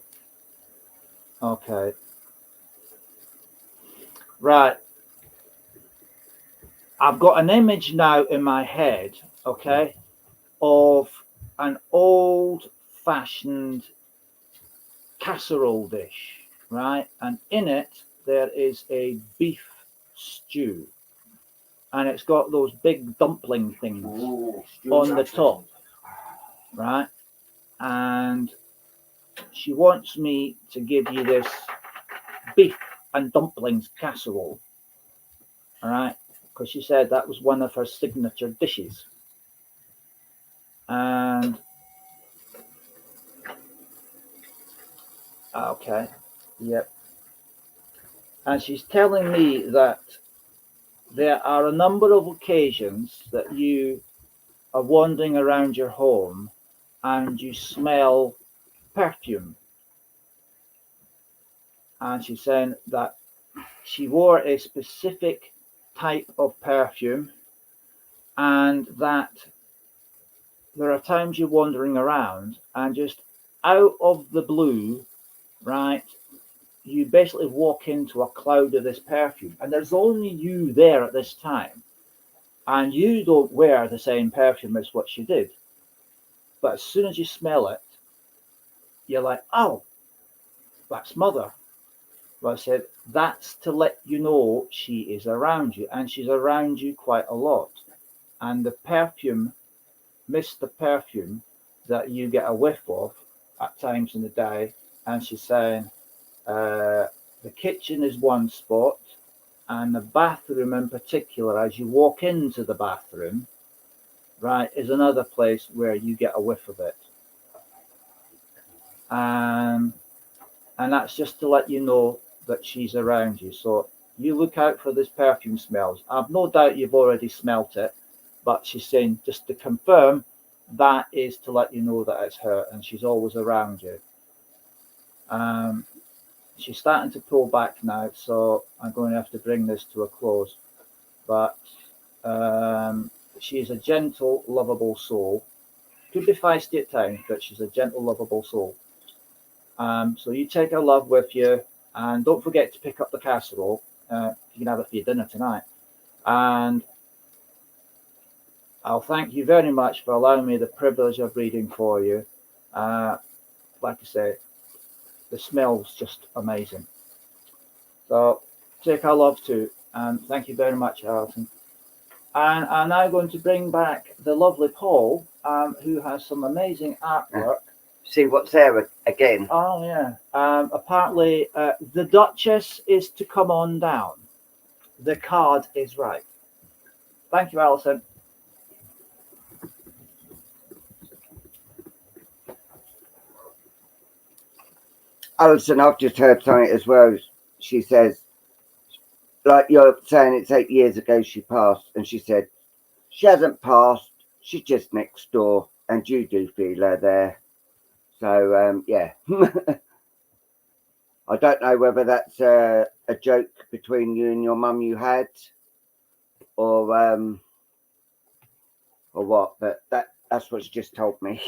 Okay. Right. I've got an image now in my head, okay, of an old-fashioned casserole dish, right? And in it, there is a beef stew. And it's got those big dumpling things on the top, right? And she wants me to give you this beef and dumplings casserole, all right? Because she said that was one of her signature dishes. And okay, yep. And she's telling me that there are a number of occasions that you are wandering around your home and you smell perfume. And she's saying that she wore a specific type of perfume and that there are times you're wandering around and just out of the blue, right, you basically walk into a cloud of this perfume and there's only you there at this time and you don't wear the same perfume as what she did. But as soon as you smell it, you're like, oh, that's Mother. Well, I said, that's to let you know she is around you, and she's around you quite a lot. And the perfume, Mr. Perfume, that you get a whiff of at times in the day, and she's saying, the kitchen is one spot, and the bathroom in particular, as you walk into the bathroom, right, is another place where you get a whiff of it. And that's just to let you know that she's around you. So you look out for this perfume smells. I've no doubt you've already smelt it, but she's saying just to confirm that is to let you know that it's her and she's always around you. She's starting to pull back now, so I'm going to have to bring this to a close. But she's a gentle, lovable soul. Could be feisty at times, but she's a gentle, lovable soul. So you take her love with you, and don't forget to pick up the casserole. You can have it for your dinner tonight. And I'll thank you very much for allowing me the privilege of reading for you. Like I say, the smell's just amazing. So take our love too, and thank you very much, Alison. And I'm now going to bring back the lovely Paul, who has some amazing artwork. See what's there again. Oh, yeah. Apparently, the Duchess is to come on down. The card is right. Thank you, Alison. Alison, I've just heard something as well. She says, like you're saying, it's 8 years ago she passed, and she said, she hasn't passed, she's just next door, and you do feel her there. So, yeah. I don't know whether that's a joke between you and your mum you had, or what, but that's what she just told me.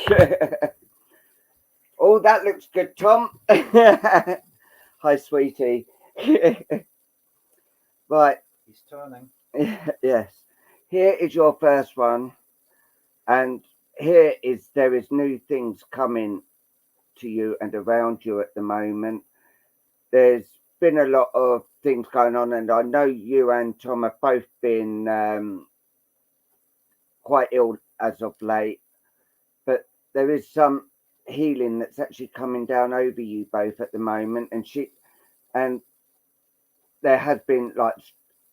All Oh, that looks good, Tom. Hi, sweetie. Right. He's turning. Yes. Here is your first one. And there is new things coming to you and around you at the moment. There's been a lot of things going on, and I know you and Tom have both been quite ill as of late, but there is some healing that's actually coming down over you both at the moment, and there has been, like,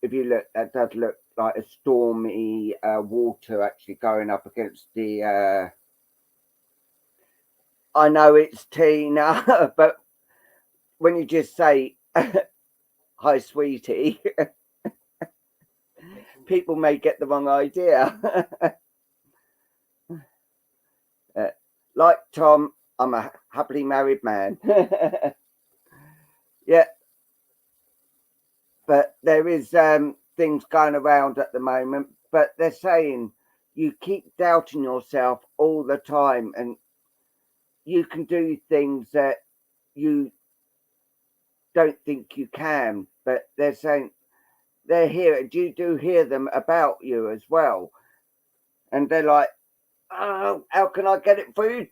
if you look, that does look like a stormy water actually going up against the I know it's Tina, but when you just say hi, sweetie, people may get the wrong idea. Like Tom, I'm a happily married man. Yeah, but there is things going around at the moment, but they're saying you keep doubting yourself all the time, and you can do things that you don't think you can, but they're saying they're here. You do hear them about you as well, and they're like, "Oh, how can I get it food?"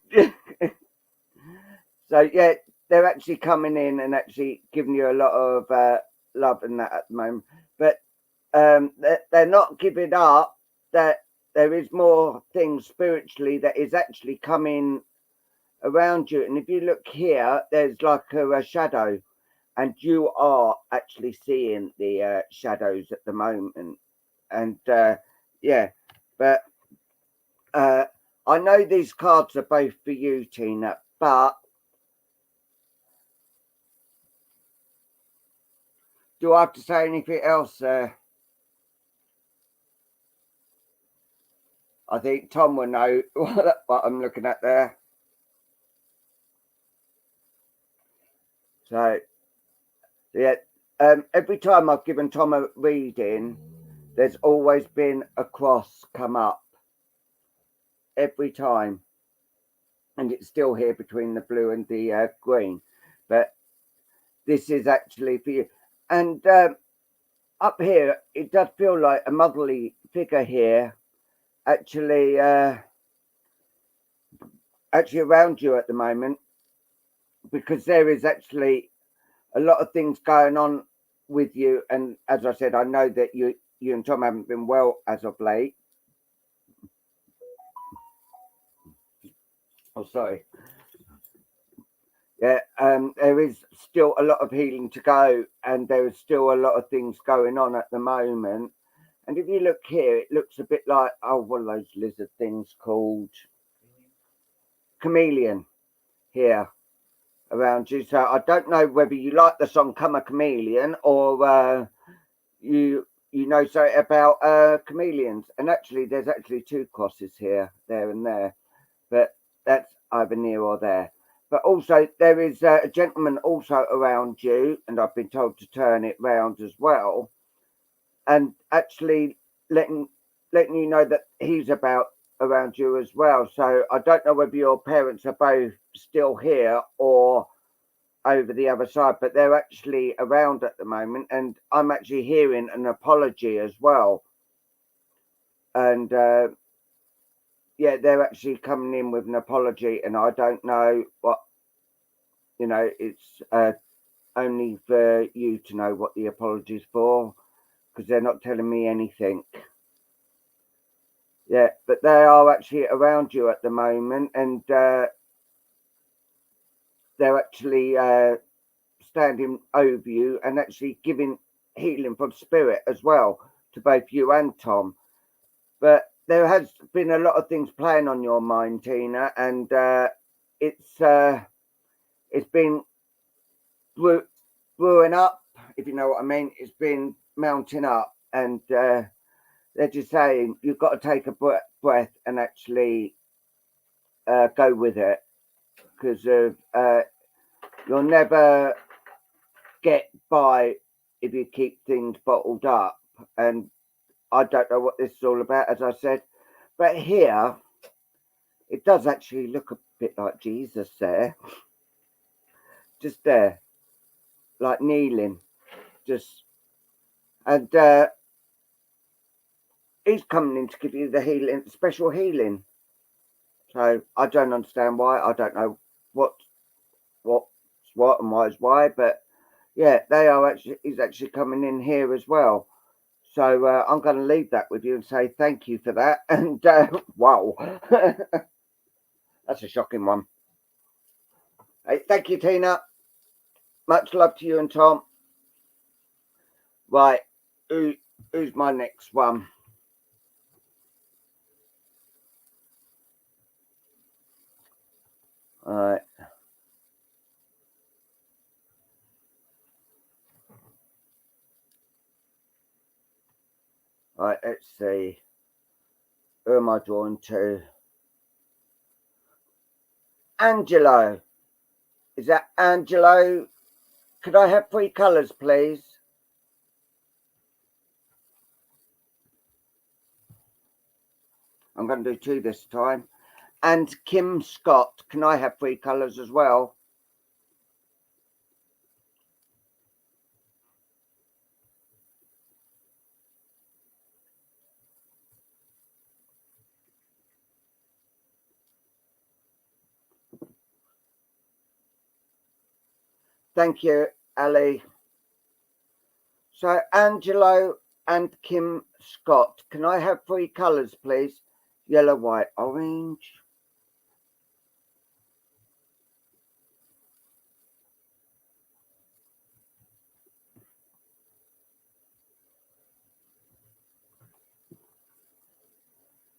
So yeah, they're actually coming in and actually giving you a lot of love and that at the moment, but they're not giving up. That there is more things spiritually that is actually coming around you, and if you look here, there's like a shadow, and you are actually seeing the shadows at the moment, and yeah, but I know these cards are both for you, Tina, but do I have to say anything else? I think Tom will know what I'm looking at there. So yeah, every time I've given Tom a reading, there's always been a cross come up. Every time. And it's still here between the blue and the green. But this is actually for you. And up here, it does feel like a motherly figure here, actually around you at the moment, because there is actually a lot of things going on with you. And as I said, I know that you and Tom haven't been well as of late. Oh, sorry. Yeah, there is still a lot of healing to go, and there is still a lot of things going on at the moment. And if you look here, it looks a bit like, oh, what are those lizard things called? Chameleon here around you. So I don't know whether you like the song "Come a Chameleon" or you know something about chameleons. And actually, there's actually two crosses here, there and there, but that's either near or there. But also, there is a gentleman also around you, and I've been told to turn it round as well, and actually letting you know that he's around you as well. So I don't know whether your parents are both still here or over the other side, but they're actually around at the moment, and I'm actually hearing an apology as well. And yeah, they're actually coming in with an apology, and I don't know what, it's only for you to know what the apology's for, because they're not telling me anything. Yeah, but they are actually around you at the moment, and they're actually standing over you and actually giving healing from spirit as well to both you and Tom. But there has been a lot of things playing on your mind, Tina, and it's been brewing up, if you know what I mean. It's been mounting up, and they're just saying you've got to take a breath and actually go with it, because you'll never get by if you keep things bottled up. And I don't know what this is all about, as I said, but here it does actually look bit like Jesus there, just there, like kneeling, just, and he's coming in to give you the healing, special healing. So I don't understand why. I don't know what's what and why is why, but yeah, they are actually. He's actually coming in here as well. So I'm going to leave that with you and say thank you for that. And wow, that's a shocking one. Hey, thank you, Tina. Much love to you and Tom. Right, who's my next one? All right. All right, let's see. Who am I drawn to? Angelo. Is that Angelo? Could I have 3 colours, please? I'm going to do 2 this time. And Kim Scott. Can I have 3 colours as well? Thank you, Ali. So Angelo and Kim Scott. Can I have 3 colours, please? Yellow, white, orange.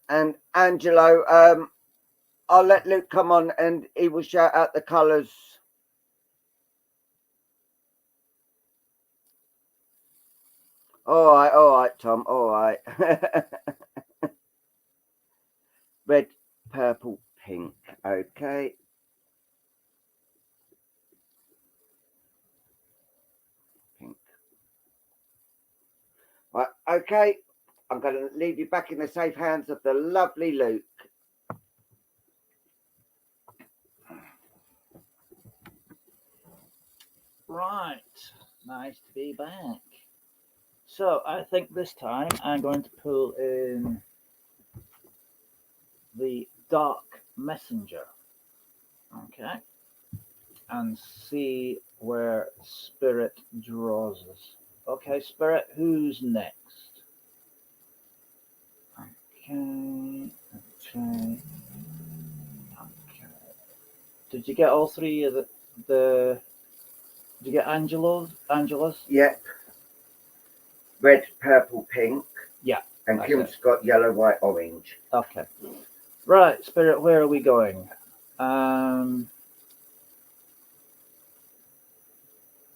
And Angelo, I'll let Luke come on and he will shout out the colours. All right, Tom. All right. Red, purple, pink. Okay. Pink. Right. Okay. I'm going to leave you back in the safe hands of the lovely Luke. Right, nice to be back. So I think this time I'm going to pull in the Dark Messenger, okay, and see where Spirit draws us. Okay, Spirit, who's next? Okay. Did you get all 3 of the did you get Angela's? Yep. Red, purple, pink. Yeah. And Kim's got yellow, white, orange. Okay. Right, Spirit, where are we going?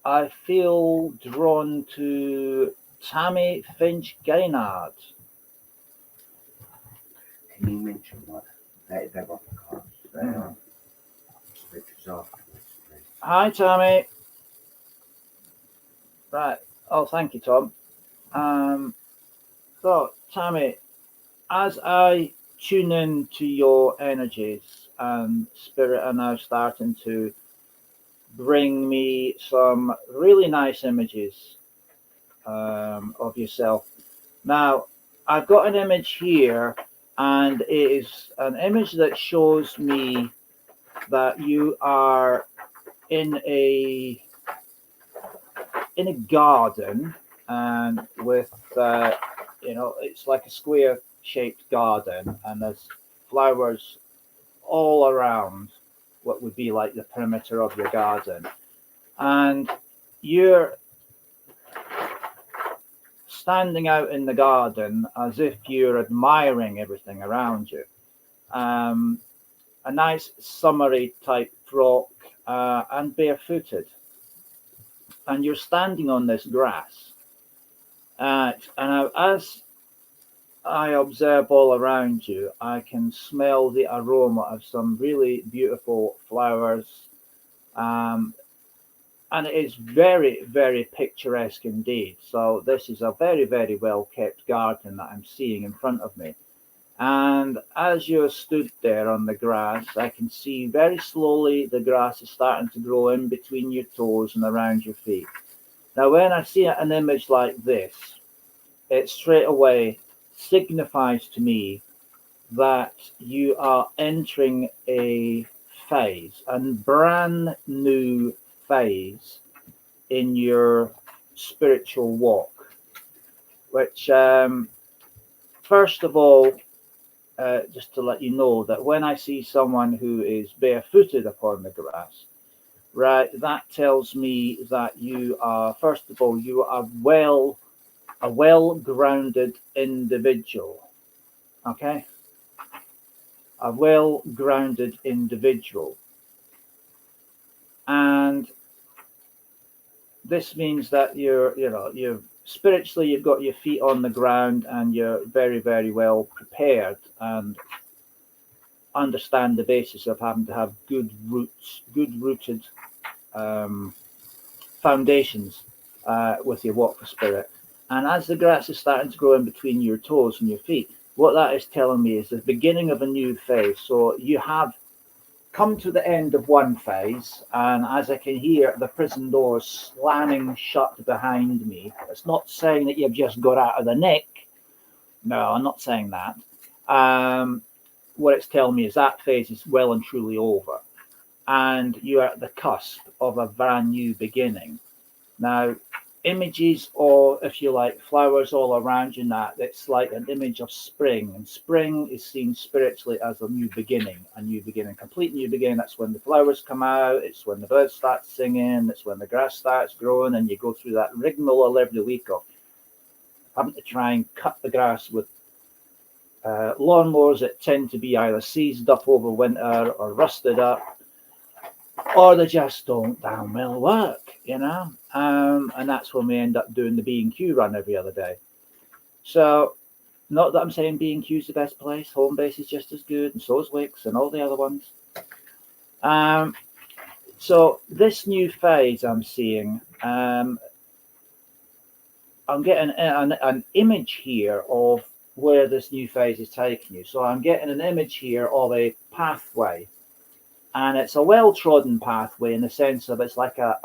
I feel drawn to Tammy Finch Guichard. Can you mention what? They're off the cards. They are. Hi, Tammy. Right. Oh, thank you, Tom. So, Tammy, as I tune in to your energies, and Spirit are now starting to bring me some really nice images of yourself. Now, I've got an image here, and it is an image that shows me that you are in a garden, and with it's like a square shaped garden, and there's flowers all around what would be like the perimeter of your garden, and you're standing out in the garden as if you're admiring everything around you. A nice summery type frock, and barefooted, and you're standing on this grass. And as I observe all around you, I can smell the aroma of some really beautiful flowers, and it is very, very picturesque indeed. So this is a very, very well kept garden that I'm seeing in front of me. And as you're stood there on the grass, I can see very slowly the grass is starting to grow in between your toes and around your feet. Now, when I see an image like this, it straight away signifies to me that you are entering a phase, a brand new phase in your spiritual walk, which, first of all, just to let you know that when I see someone who is barefooted upon the grass, right, that tells me that you are, first of all, you are a well-grounded individual, okay? A well-grounded individual. And this means that you're spiritually, you've got your feet on the ground and you're very, very well prepared and understand the basis of having to have good roots, good rooted foundations with your walk for spirit. And as the grass is starting to grow in between your toes and your feet, what that is telling me is the beginning of a new phase. So you have come to the end of one phase, and as I can hear the prison doors slamming shut behind me, it's not saying that you've just got out of the nick. No, I'm not saying that. What it's telling me is that phase is well and truly over, and you are at the cusp of a brand new beginning. Now, images, or if you like, flowers all around you, that it's like an image of spring, and spring is seen spiritually as a new beginning, complete new beginning. That's when the flowers come out, it's when the birds start singing, it's when the grass starts growing, and you go through that rigmarole every week of having to try and cut the grass with lawnmowers that tend to be either seized up over winter or rusted up, or they just don't damn well work, and that's when we end up doing the B&Q run every other day. So, not that I'm saying B&Q is the best place, home base is just as good, and so is Wicks and all the other ones. So this new phase I'm seeing, I'm getting an image here of where this new phase is taking you. So I'm getting an image here of a pathway, and it's a well-trodden pathway in the sense of it's like a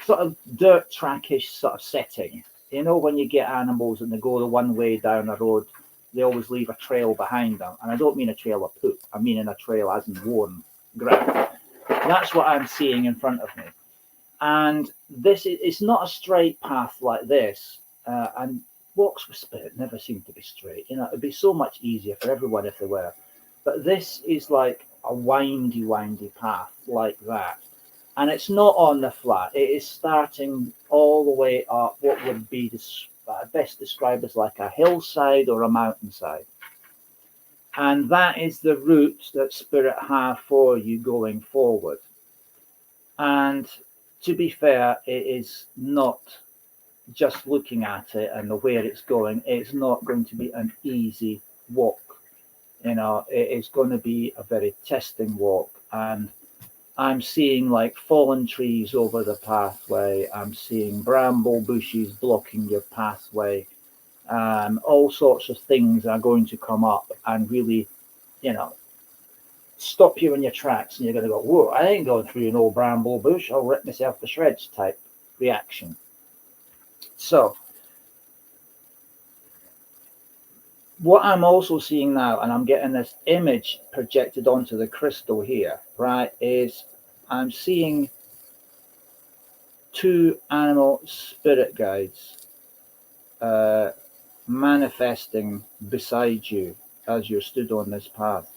sort of dirt trackish sort of setting. When you get animals and they go the one way down a road, they always leave a trail behind them. And I don't mean a trail of poop. I mean in a trail as in worn ground. That's what I'm seeing in front of me. And this is not a straight path like this. And walks with spirit never seem to be straight. It'd be so much easier for everyone if they were. But this is like a windy path like that. And it's not on the flat. It is starting all the way up what would be best described as like a hillside or a mountainside. And that is the route that Spirit have for you going forward. And to be fair, it is not just looking at it and the way it's going. It's not going to be an easy walk. It is going to be a very testing walk. And I'm seeing like fallen trees over the pathway. I'm seeing bramble bushes blocking your pathway. All sorts of things are going to come up and really, stop you in your tracks. And you're going to go, whoa, I ain't going through an old bramble bush. I'll rip myself to shreds type reaction. So, what I'm also seeing now, and I'm getting this image projected onto the crystal here, right, is I'm seeing two animal spirit guides manifesting beside you as you're stood on this path.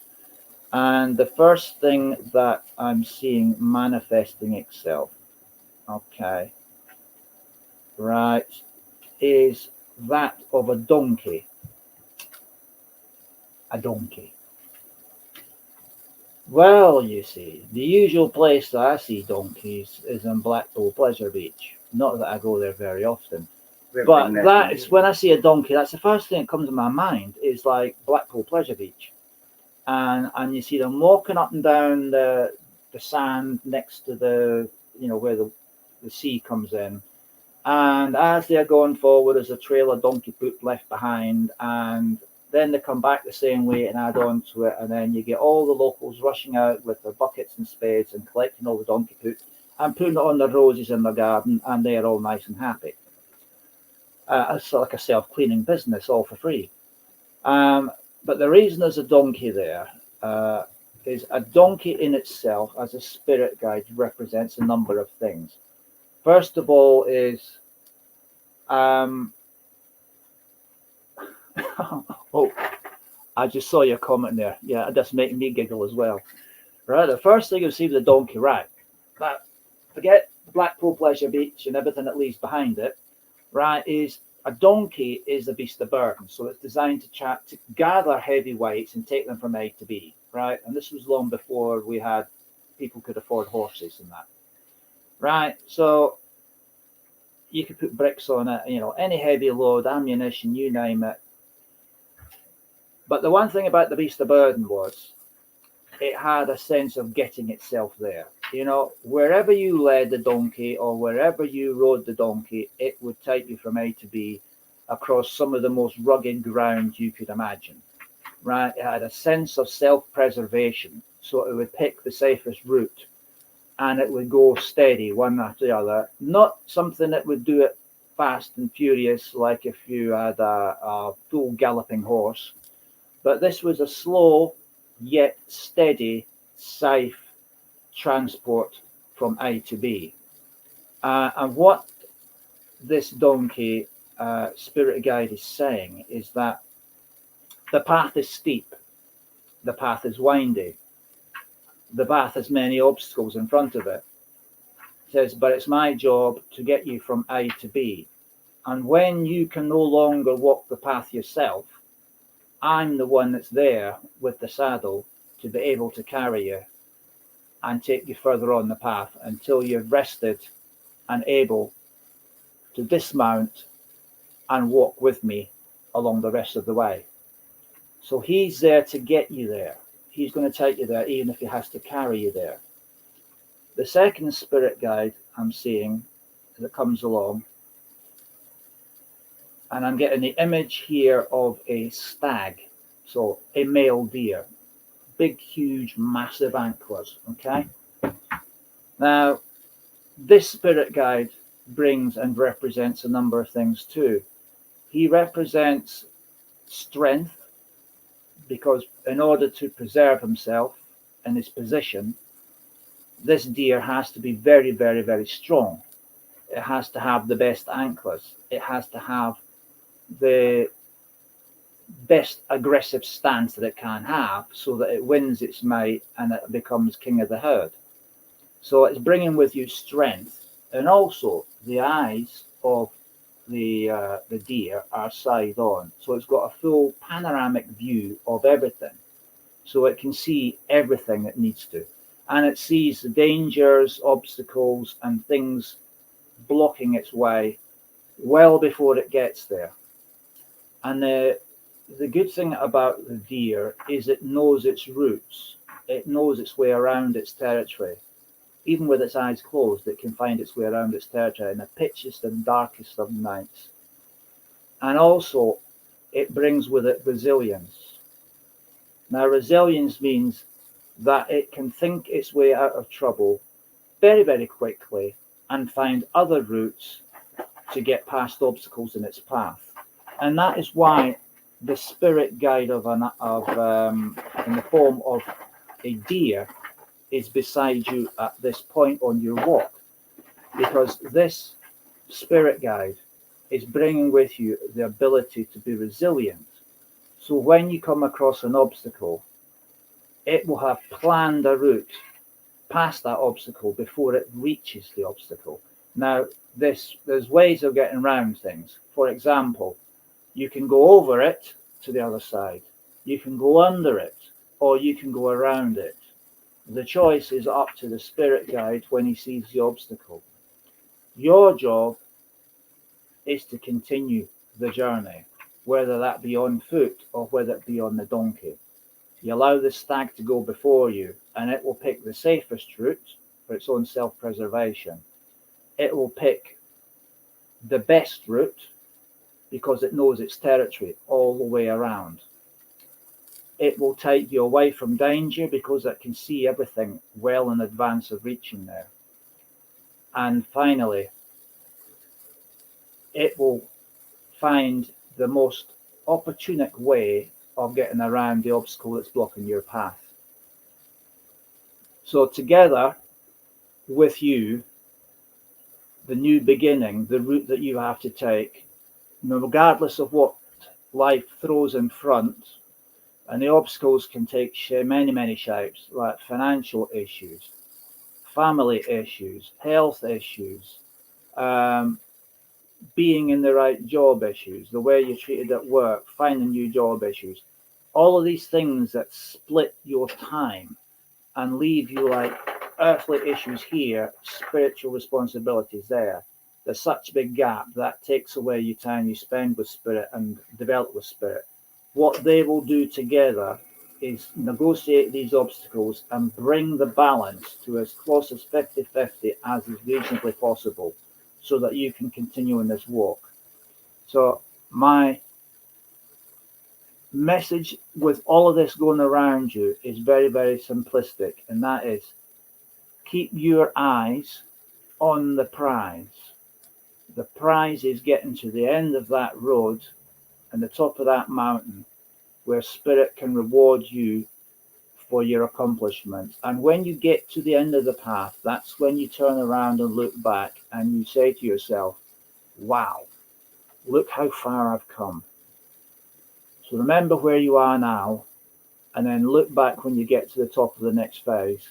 And the first thing that I'm seeing manifesting itself, okay, right, is that of a donkey. A donkey. Well, you see, the usual place that I see donkeys is in Blackpool Pleasure Beach. Not that I go there very often. But that is when I see a donkey, that's the first thing that comes to my mind is like Blackpool Pleasure Beach. And you see them walking up and down the sand next to the, where the sea comes in. And as they're going forward, there's a trail of donkey poop left behind, and then they come back the same way and add on to it, and then you get all the locals rushing out with their buckets and spades and collecting all the donkey poop and putting it on their roses in their garden, and they're all nice and happy. It's like a self-cleaning business, all for free. But the reason there's a donkey there is a donkey in itself, as a spirit guide, represents a number of things. First of all is, oh, I just saw your comment there. Yeah, that's making me giggle as well. Right, the first thing you see with the donkey, right? Forget Blackpool Pleasure Beach and everything that leaves behind it. Right, is a donkey is a beast of burden, so it's designed to gather heavy weights and take them from A to B. Right, and this was long before we had people could afford horses and that. Right, so you could put bricks on it, any heavy load, ammunition, you name it. But the one thing about the beast of burden was it had a sense of getting itself there. Wherever you led the donkey or wherever you rode the donkey, it would take you from A to B across some of the most rugged ground you could imagine. Right, it had a sense of self-preservation, so it would pick the safest route. And it would go steady one after the other. Not something that would do it fast and furious like if you had a full galloping horse. But this was a slow yet steady, safe transport from A to B. And what this donkey spirit guide is saying is that the path is steep, the path is windy, the path has many obstacles in front of it. It says, but it's my job to get you from A to B. And when you can no longer walk the path yourself, I'm the one that's there with the saddle to be able to carry you and take you further on the path until you're rested and able to dismount and walk with me along the rest of the way. So he's there to get you there. He's going to take you there, even if he has to carry you there. The second spirit guide I'm seeing that comes along, and I'm getting the image here of a stag, so a male deer, big, huge, massive antlers, okay? Now, this spirit guide brings and represents a number of things too. He represents strength, because in order to preserve himself in his position, this deer has to be very, very, very strong. It has to have the best antlers. It has to have the best aggressive stance that it can have so that it wins its mate and it becomes king of the herd. So it's bringing with you strength, and also the eyes of the deer are side on, so it's got a full panoramic view of everything, so it can see everything it needs to, and it sees the dangers, obstacles and things blocking its way well before it gets there. And the good thing about the deer is it knows its routes. It knows its way around its territory. Even with its eyes closed, it can find its way around its territory in the pitchiest and darkest of nights. And also, it brings with it resilience. Now, resilience means that it can think its way out of trouble very, very quickly and find other routes to get past obstacles in its path. And that is why the spirit guide in the form of a deer is beside you at this point on your walk, because this spirit guide is bringing with you the ability to be resilient. So when you come across an obstacle, it will have planned a route past that obstacle before it reaches the obstacle. Now, there's ways of getting around things. For example, you can go over it to the other side, you can go under it, or you can go around it. The choice is up to the spirit guide when he sees the obstacle. Your job is to continue the journey, whether that be on foot or whether it be on the donkey. You allow the stag to go before you, and it will pick the safest route for its own self-preservation. It will pick the best route because it knows its territory all the way around. It will take you away from danger because it can see everything well in advance of reaching there. And finally, it will find the most opportune way of getting around the obstacle that's blocking your path. So together with you, the new beginning, the route that you have to take, regardless of what life throws in front, and the obstacles can take many shapes, like financial issues, family issues, health issues, being in the right job issues, the way you're treated at work, finding new job issues, all of these things that split your time and leave you like earthly issues here, spiritual responsibilities there. There's such a big gap that takes away your time you spend with spirit and develop with spirit. What they will do together is negotiate these obstacles and bring the balance to as close as 50-50 as is reasonably possible so that you can continue in this walk. So my message with all of this going around you is very simplistic, and that is keep your eyes on the prize. The prize is getting to the end of that road and the top of that mountain where spirit can reward you for your accomplishments. And when you get to the end of the path, that's when you turn around and look back and you say to yourself, wow, look how far I've come. So remember where you are now, and then look back when you get to the top of the next phase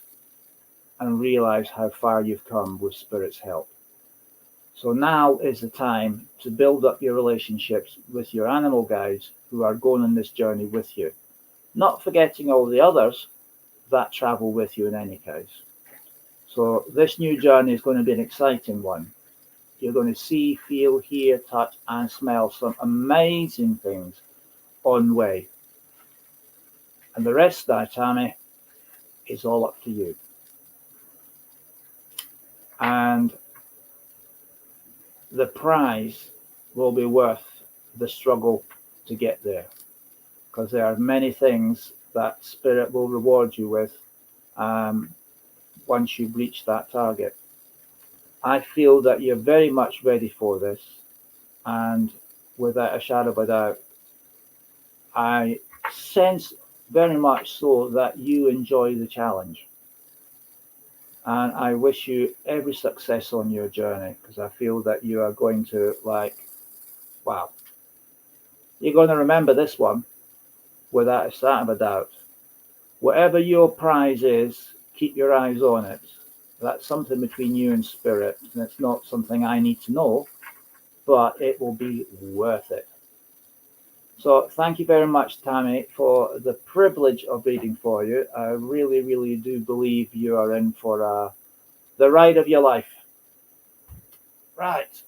and realize how far you've come with Spirit's help. So now is the time to build up your relationships with your animal guides who are going on this journey with you, not forgetting all the others that travel with you in any case. So this new journey is going to be an exciting one. You're going to see, feel, hear, touch, and smell some amazing things on way. And the rest, Tammy, is all up to you. And the prize will be worth the struggle to get there, because there are many things that Spirit will reward you with once you've reached that target. I feel that you're very much ready for this, and without a shadow of a doubt, I sense very much so that you enjoy the challenge. And I wish you every success on your journey, because I feel that you are going to wow. You're going to remember this one without a shadow of a doubt. Whatever your prize is, keep your eyes on it. That's something between you and Spirit, and it's not something I need to know, but it will be worth it. So thank you very much, Tammy, for the privilege of reading for you. I really do believe you are in for the ride of your life. Right.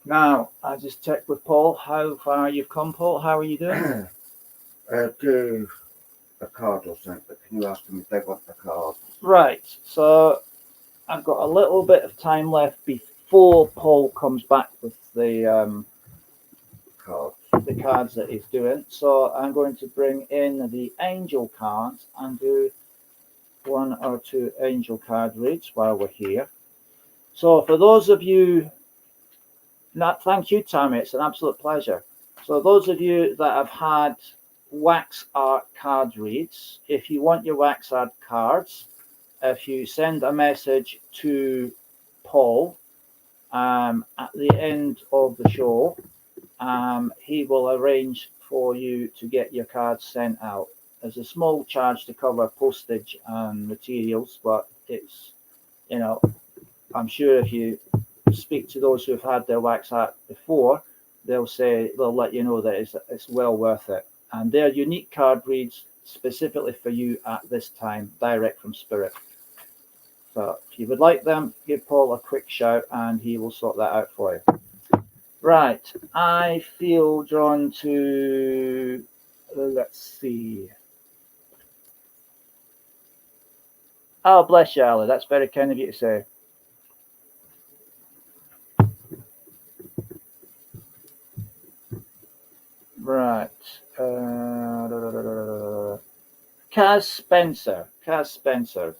Now, I just checked with Paul how far you've come, Paul. How are you doing? Do a card or something, but can you ask them if they want the card? Right. So I've got a little bit of time left before Paul comes back with the cards that he's doing. So I'm going to bring in the angel cards and do 1 or 2 angel card reads while we're here. So for those of you, thank you, Tammy, it's an absolute pleasure. So those of you that have had wax art card reads, if you want your wax art cards, if you send a message to Paul at the end of the show, he will arrange for you to get your cards sent out. There's a small charge to cover postage and materials, but it's, I'm sure if you speak to those who've had their wax art before, they'll let you know that it's well worth it. And they're unique card reads specifically for you at this time, direct from Spirit. So if you would like them, give Paul a quick shout and he will sort that out for you. Right, I feel drawn to, let's see. Oh, bless you, Ali. That's very kind of you to say. Right. Kaz Spencer. Kaz Spencer.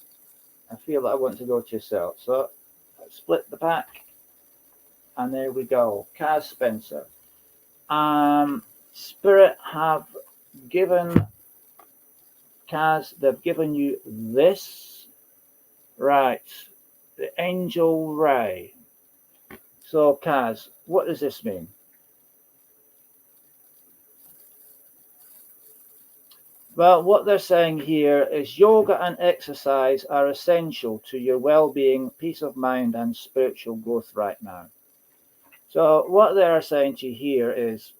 I feel that I want to go to yourself. So split the pack. And there we go. Kaz Spencer. Spirit have given Kaz, they've given you this. Right. The angel ray. So Kaz, what does this mean? Well, what they're saying here is yoga and exercise are essential to your well-being, peace of mind, and spiritual growth right now. So what they're saying to you here is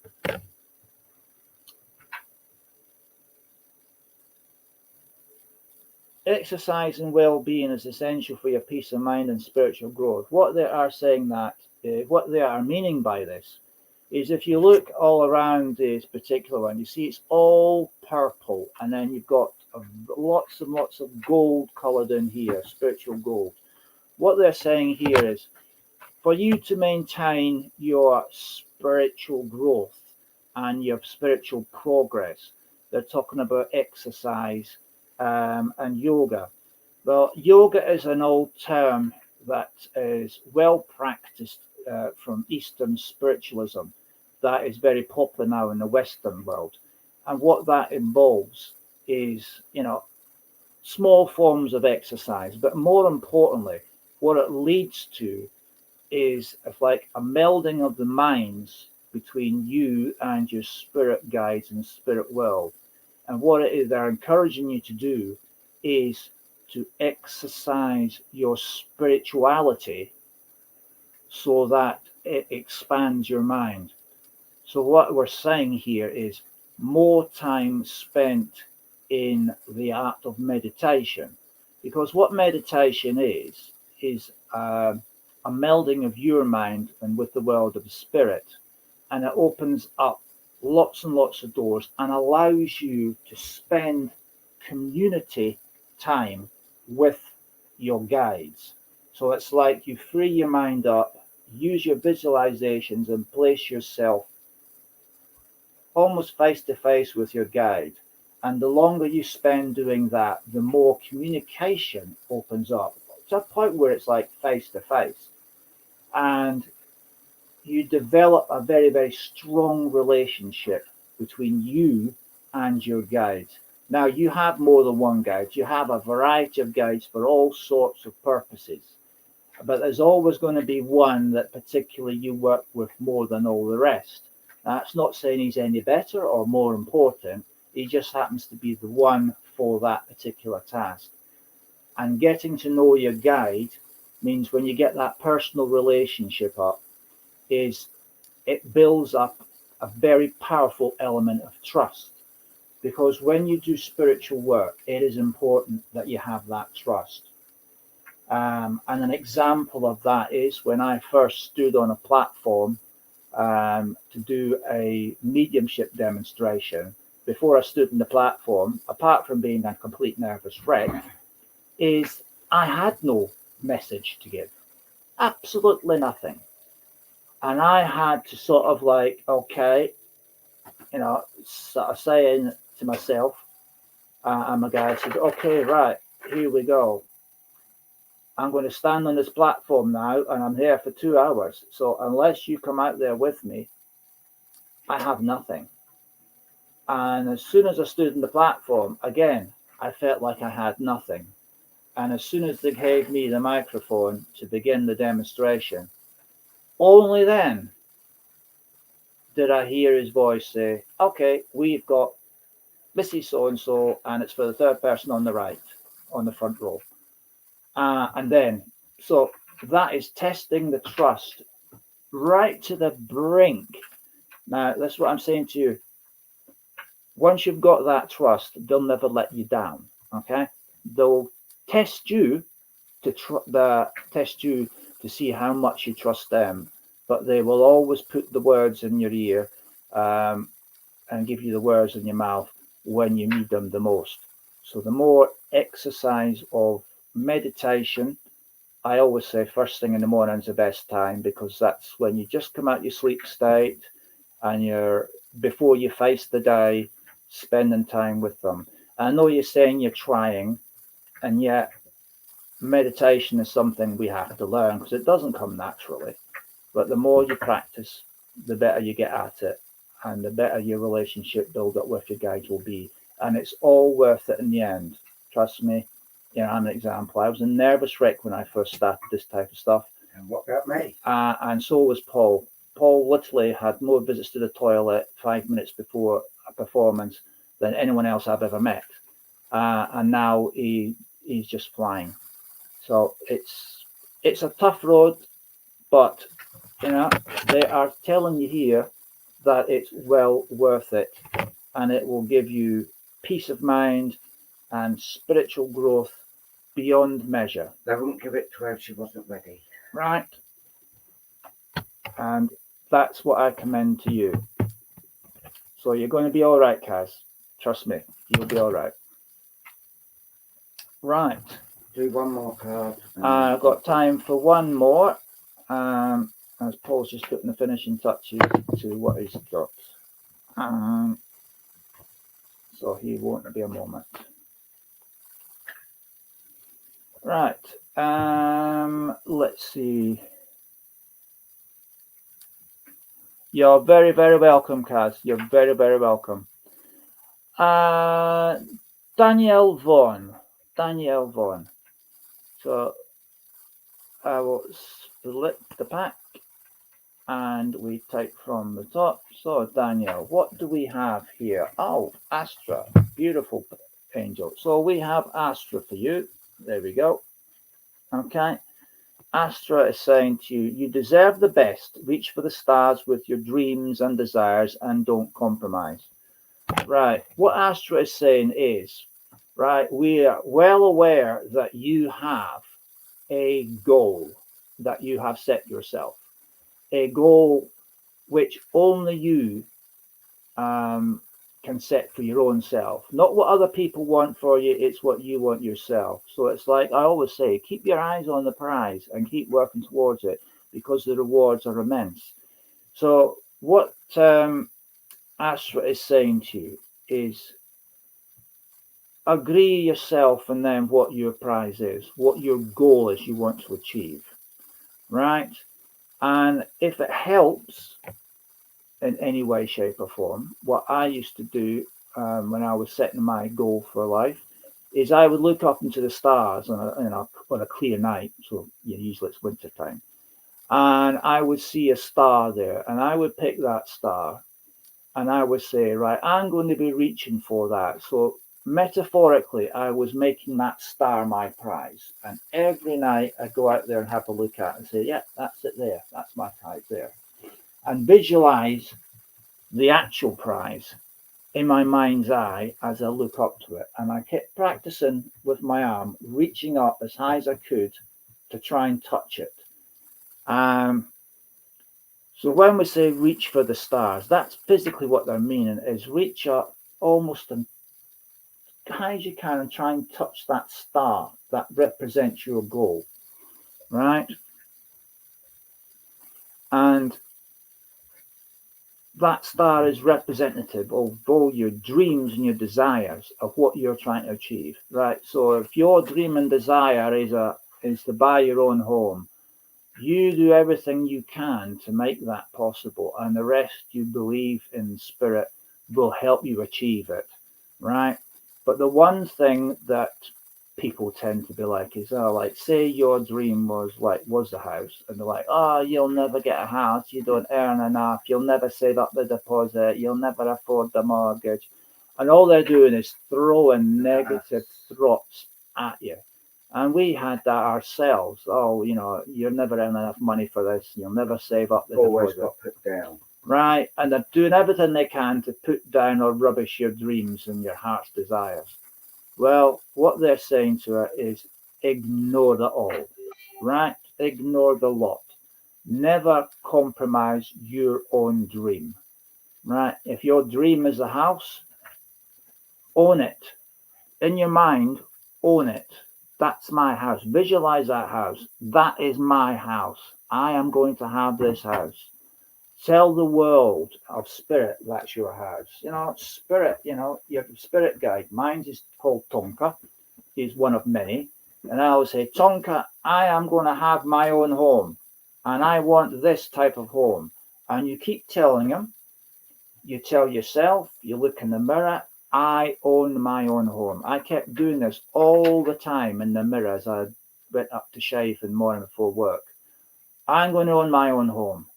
exercise and well-being is essential for your peace of mind and spiritual growth. What they are saying that, what they are meaning by this, is if you look all around this particular one, you see it's all purple, and then you've got lots and lots of gold coloured in here, spiritual gold. What they're saying here is for you to maintain your spiritual growth and your spiritual progress, they're talking about exercise and yoga. Well, yoga is an old term that is well practiced from Eastern spiritualism that is very popular now in the Western world. And what that involves is, small forms of exercise, but more importantly, what it leads to is like a melding of the minds between you and your spirit guides and spirit world. And what it is they're encouraging you to do is to exercise your spirituality so that it expands your mind. So what we're saying here is more time spent in the art of meditation, because what meditation is a melding of your mind and with the world of the spirit, and it opens up lots and lots of doors and allows you to spend community time with your guides. So it's like you free your mind up, use your visualizations, and place yourself almost face to face with your guide. And the longer you spend doing that, the more communication opens up to a point where it's like face to face. And you develop a very, very strong relationship between you and your guides. Now, you have more than one guide. You have a variety of guides for all sorts of purposes. But there's always going to be one that particularly you work with more than all the rest. That's not saying he's any better or more important. He just happens to be the one for that particular task. And getting to know your guide means when you get that personal relationship up, it builds up a very powerful element of trust. Because when you do spiritual work, it is important that you have that trust. And an example of that is when I first stood on a platform to do a mediumship demonstration. Before I stood on the platform, apart from being a complete nervous wreck, is I had no message to give. Absolutely nothing. And I had to sort of like, okay, sort of saying to myself, and my guy said, okay, right, here we go. I'm going to stand on this platform now, and I'm here for 2 hours. So unless you come out there with me, I have nothing. And as soon as I stood on the platform, again, I felt like I had nothing. And as soon as they gave me the microphone to begin the demonstration, only then did I hear his voice say, okay, we've got Mrs. So-and-so, and it's for the third person on the right, on the front row. And then, so that is testing the trust right to the brink. Now, that's what I'm saying to you. Once you've got that trust, they'll never let you down. Okay, they'll test you to see how much you trust them, but they will always put the words in your ear and give you the words in your mouth when you need them the most. So the more exercise of meditation, I always say first thing in the morning is the best time, because that's when you just come out your sleep state and you're before you face the day, spending time with them. I know you're saying you're trying, and yet meditation is something we have to learn because it doesn't come naturally. But the more you practice, the better you get at it, and the better your relationship build up with your guides will be. And it's all worth it in the end. Trust me. You know, I'm an example. I was a nervous wreck when I first started this type of stuff. And what about me? And so was Paul. Paul literally had more visits to the toilet 5 minutes before a performance than anyone else I've ever met. And now he's just flying. So it's a tough road, but you know, they are telling you here that it's well worth it, and it will give you peace of mind and spiritual growth beyond measure. They wouldn't give it to her if she wasn't ready. Right? And that's what I commend to you. So you're going to be all right, Kaz. Trust me, you'll be all right. Right. Do one more card. I've got time for one more. As Paul's just putting the finishing touches to what he's got. So he won't be a moment. Right. Let's see. You're very, very welcome, Kaz. You're very, very welcome. Danielle Vaughan. So I will split the pack and we take from the top. So Danielle, what do we have here? Oh, Astra, beautiful angel. So we have Astra for you. There we go. Okay. Astra is saying to you, you deserve the best. Reach for the stars with your dreams and desires and don't compromise. Right. What Astra is saying is, right, we are well aware that you have a goal that you have set yourself, a goal which only you can set for your own self, not what other people want for you, it's what you want yourself. So it's like I always say, keep your eyes on the prize and keep working towards it because the rewards are immense. So what Astra is saying to you is agree yourself and then what your prize is, what your goal is you want to achieve, right? And if it helps in any way, shape or form, what I used to do when I was setting my goal for life is I would look up into the stars on a clear night, so usually it's winter time, and I would see a star there, and I would pick that star, and I would say, right, I'm going to be reaching for that. So metaphorically, I was making that star my prize, and every night I go out there and have a look at it and say, yeah, that's it there, that's my prize there, and visualize the actual prize in my mind's eye as I look up to it. And I kept practicing with my arm, reaching up as high as I could to try and touch it. So when we say reach for the stars, that's physically what they're meaning, is reach up almost as high as you can and try and touch that star that represents your goal, right? And that star is representative of all your dreams and your desires of what you're trying to achieve, right? So if your dream and desire is to buy your own home, you do everything you can to make that possible, and the rest you believe in spirit will help you achieve it, right? But the one thing that people tend to be like is, oh, like say your dream was the house, and they're like, oh, you'll never get a house, you don't earn enough, you'll never save up the deposit, you'll never afford the mortgage, and all they're doing is throwing negative thoughts at you. And we had that ourselves. Oh, you'll never earn enough money for this, you'll never save up the Always deposit. got put down. Right, and they're doing everything they can to put down or rubbish your dreams and your heart's desires. Well, what they're saying to her is ignore the all, right? Ignore the lot. Never compromise your own dream, right? If your dream is a house, own it. In your mind, own it. That's my house. Visualize that house. That is my house. I am going to have this house. Tell the world of spirit that's your house. Spirit, your spirit guide. Mine is called Tonka. He's one of many. And I always say, Tonka, I am going to have my own home. And I want this type of home. And you keep telling him, you tell yourself, you look in the mirror, I own my own home. I kept doing this all the time in the mirror as I went up to shave in the morning before work. I'm going to own my own home.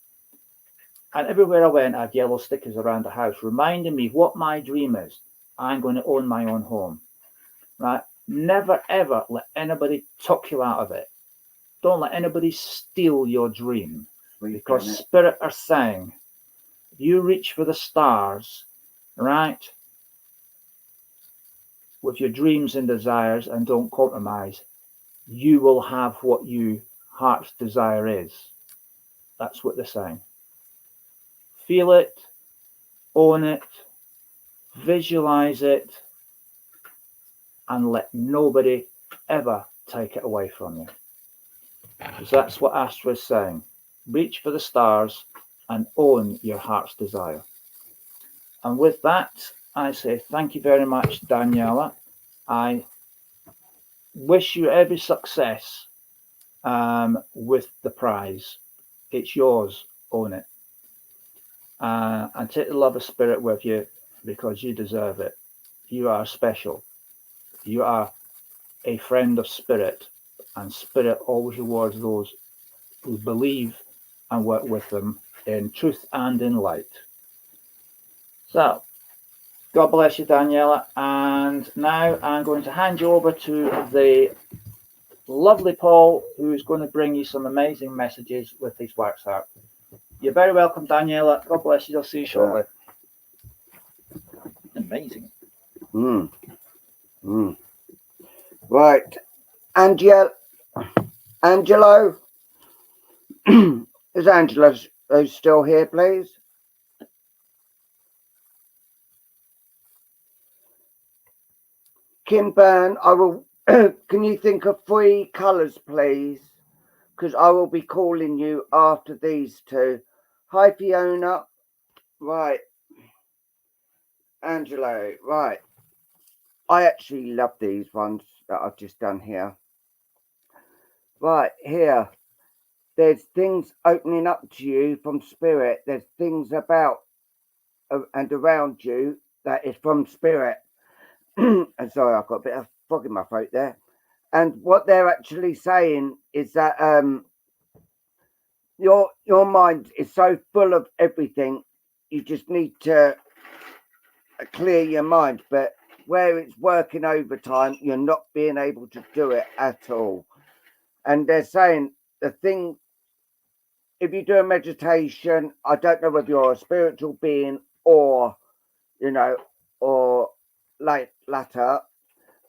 And everywhere I went, I had yellow stickers around the house reminding me what my dream is. I'm going to own my own home. Right? Never, ever let anybody talk you out of it. Don't let anybody steal your dream. Because spirit are saying, you reach for the stars, right? With your dreams and desires and don't compromise, you will have what your heart's desire is. That's what they're saying. Feel it, own it, visualize it, and let nobody ever take it away from you. Because that's what Astra is saying. Reach for the stars and own your heart's desire. And with that, I say thank you very much, Daniela. I wish you every success with the prize. It's yours. Own it. And take the love of spirit with you because you deserve it. You are special. You are a friend of spirit, and spirit always rewards those who believe and work with them in truth and in light. So, God bless you, Daniela. And now I'm going to hand you over to the lovely Paul, who's going to bring you some amazing messages with his wax art. You're very welcome, Daniela. God bless you. I'll see you shortly. Amazing. Right. Angelo. Is Angelo still here, please? Kim Byrne, I will. Can you think of 3 colours, please? Because I will be calling you after these 2. Hi, Fiona. Right. Angelo. Right. I actually love these ones that I've just done here. Right, here. There's things opening up to you from spirit. There's things about and around you that is from spirit. And sorry, I've got a bit of fog in my throat there. And what they're actually saying is that your mind is so full of everything, you just need to clear your mind. But where it's working overtime, you're not being able to do it at all. And they're saying the thing, if you do a meditation, I don't know whether you're a spiritual being or, or latter,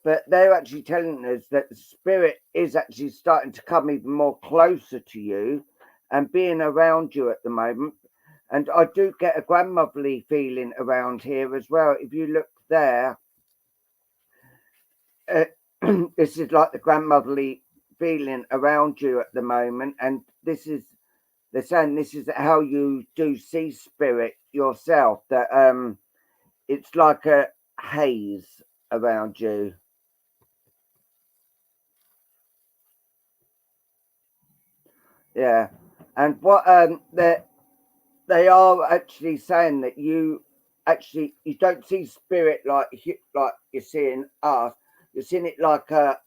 but they're actually telling us that the spirit is actually starting to come even more closer to you and being around you at the moment. And I do get a grandmotherly feeling around here as well. If you look there, this is like the grandmotherly feeling around you at the moment. And they're saying this is how you do see spirit yourself, that it's like a haze around you. Yeah. And what they are actually saying that you don't see spirit like you're seeing us. You're seeing it like a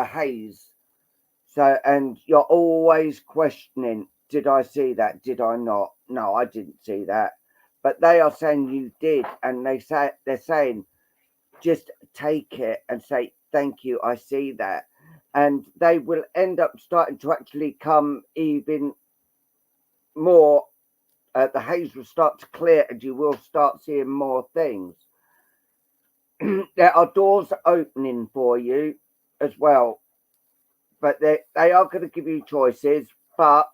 haze. So, and you're always questioning, did I see that? Did I not? No, I didn't see that. But they are saying you did, and they're saying just take it and say thank you. I see that, and they will end up starting to actually come even more. The haze will start to clear, and you will start seeing more things. There are doors opening for you as well, but they are going to give you choices, but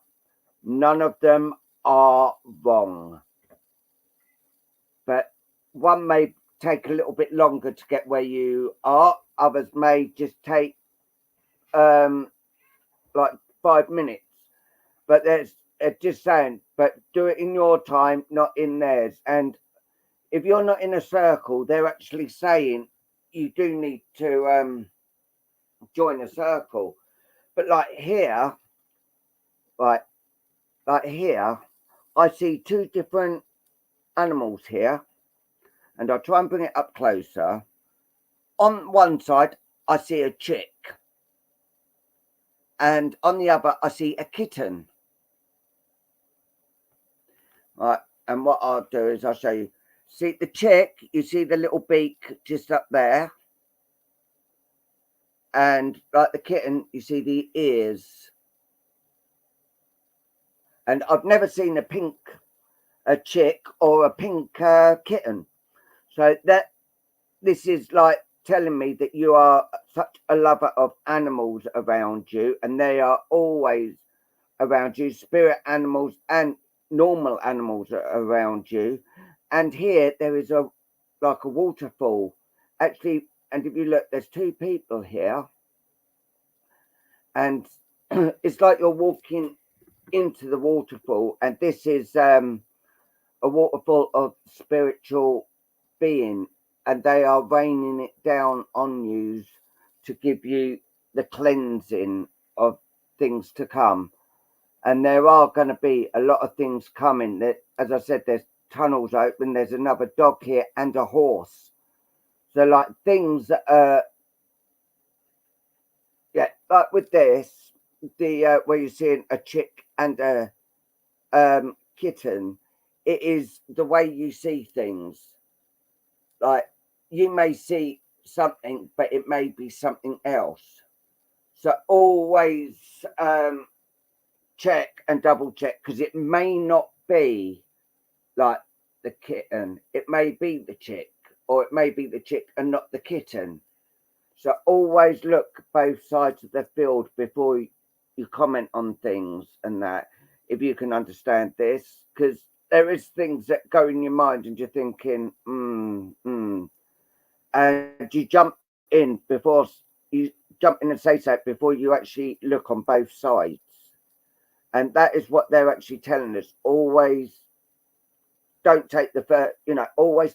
none of them are wrong. But one may take a little bit longer to get where you are. Others may just take like 5 minutes. But just saying, but do it in your time, not in theirs. And if you're not in a circle, they're actually saying you do need to join a circle. But like here, like here, I see two different animals here, and I'll try and bring it up closer. On one side, I see a chick, and on the other, I see a kitten. Right, and what I'll do is I'll show you. See the chick, you see the little beak just up there, and like the kitten, you see the ears. And I've never seen a chick or a pink kitten. So that this is like telling me that you are such a lover of animals around you, and they are always around you, spirit animals and normal animals are around you. And here there is a like a waterfall actually, and if you look, there's two people here, and it's like you're walking into the waterfall, and this is a waterfall of spiritual being, and they are raining it down on you to give you the cleansing of things to come. And there are going to be a lot of things coming. That, as I said, there's tunnels open. There's another dog here and a horse. So, like things that yeah, like with this, the where you're seeing a chick and a kitten, it is the way you see things. Like you may see something, but it may be something else. So always check and double check, because it may not be like the kitten, it may be the chick, or it may be the chick and not the kitten. So always look both sides of the field before you comment on things, and that, if you can understand this, because there is things that go in your mind and you're thinking and you jump in before you jump in and say so before you actually look on both sides. And that is what they're actually telling us. Always don't take the first, always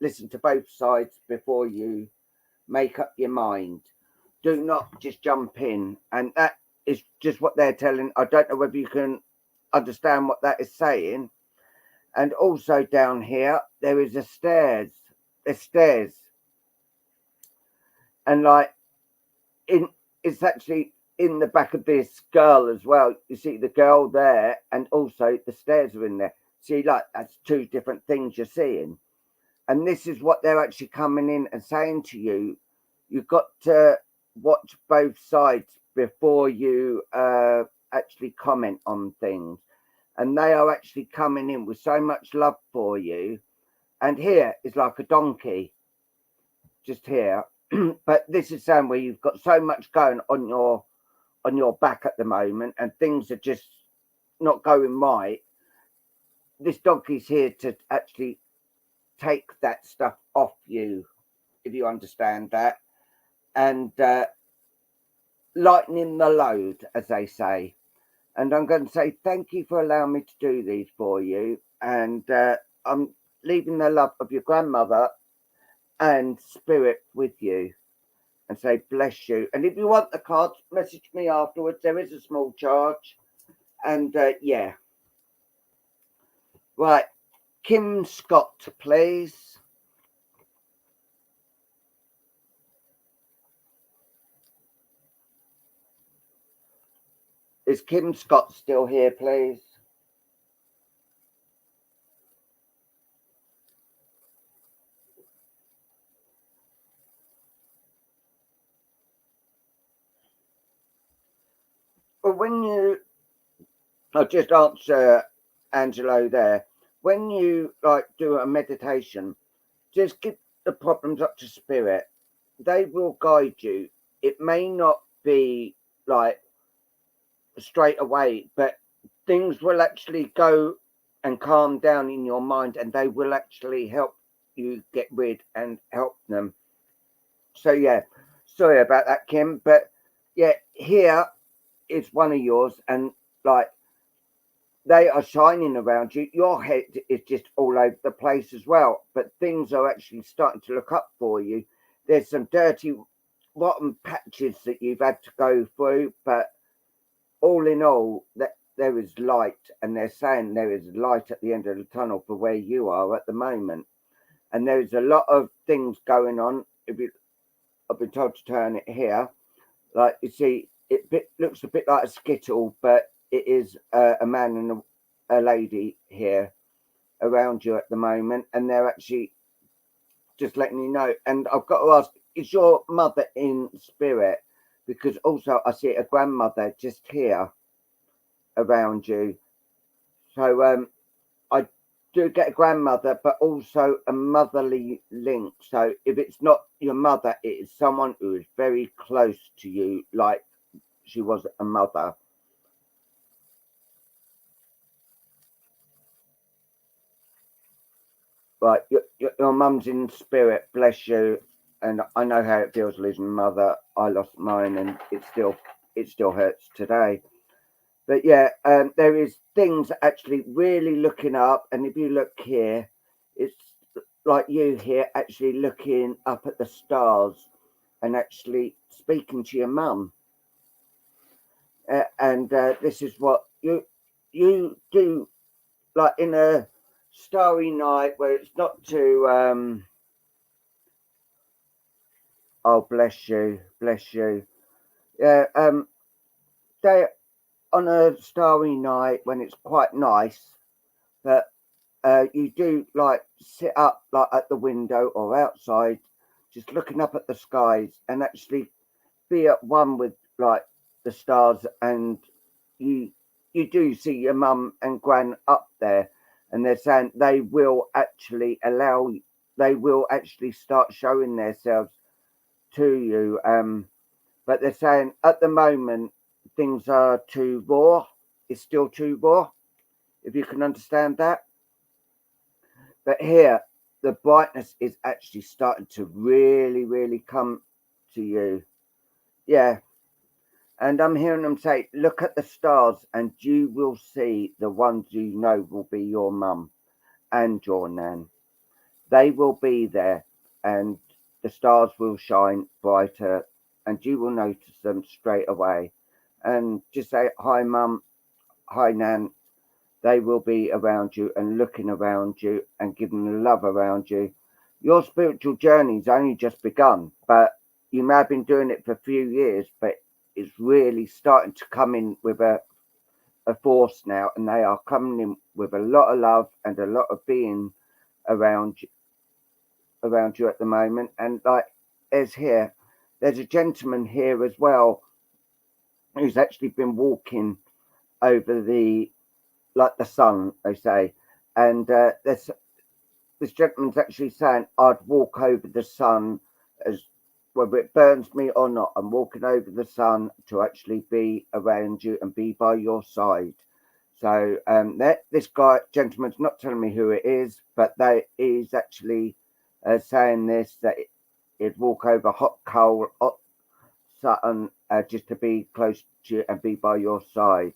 listen to both sides before you make up your mind. Do not just jump in. And that is just what they're telling. I don't know whether you can understand what that is saying. And also down here, there is a stairs. There's stairs. And like it's actually in the back of this girl as well. You see the girl there, and also the stairs are in there. See, like that's two different things you're seeing. And this is what they're actually coming in and saying to you. You've got to watch both sides before you actually comment on things. And they are actually coming in with so much love for you. And here is like a donkey, just here. But this is saying where you've got so much going on your back at the moment, and things are just not going right. This donkey's here to actually take that stuff off you, if you understand that, and lightening the load, as they say. And I'm going to say thank you for allowing me to do these for you, and I'm leaving the love of your grandmother and spirit with you, and say bless you. And if you want the cards, message me afterwards. There is a small charge. And yeah. Right. Kim Scott, please. Is Kim Scott still here, please? Well, I'll just answer Angelo there. When you like do a meditation, just give the problems up to spirit. They will guide you. It may not be like straight away, but things will actually go and calm down in your mind, and they will actually help you get rid and help them. So yeah, sorry about that, Kim, but yeah, here is one of yours, and like they are shining around you. Your head is just all over the place as well, but things are actually starting to look up for you. There's some dirty, rotten patches that you've had to go through, but all in all, that there is light, and they're saying there is light at the end of the tunnel for where you are at the moment. And there's a lot of things going on. If you, I've been told to turn it here. Like you see, looks a bit like a skittle, but it is a man and a lady here around you at the moment, and they're actually just letting you know. And I've got to ask, is your mother in spirit? Because also I see a grandmother just here around you. So I do get a grandmother, but also a motherly link. So if it's not your mother, it is someone who is very close to you, like she was a mother. Right, your mum's in spirit, bless you. And I know how it feels losing a mother. I lost mine, and it still hurts today. But yeah, there is things actually really looking up, and if you look here, it's like you here actually looking up at the stars and actually speaking to your mum. And this is what you do, like in a starry night where it's not too. Oh, bless you. Yeah, they on a starry night when it's quite nice, but you do like sit up like at the window or outside, just looking up at the skies and actually be at one with like the stars, and you you do see your mum and gran up there, and they're saying they will actually start showing themselves to you. But they're saying at the moment things are too raw. It's still too raw, if you can understand that. But here, the brightness is actually starting to really, really come to you. Yeah. And I'm hearing them say, look at the stars, and you will see the ones you know will be your mum and your nan. They will be there, and the stars will shine brighter, and you will notice them straight away. And just say, hi, mum, hi, nan. They will be around you and looking around you and giving the love around you. Your spiritual journey's only just begun, but you may have been doing it for a few years, but it's really starting to come in with a force now, and they are coming in with a lot of love and a lot of being around you at the moment. And like there's a gentleman here as well who's actually been walking over the like the sun, they say. And this gentleman's actually saying, I'd walk over the sun as whether it burns me or not. I'm walking over the sun to actually be around you and be by your side. So this gentleman's not telling me who it is, but they is actually saying this that it'd walk over hot coal, hot sun, just to be close to you and be by your side.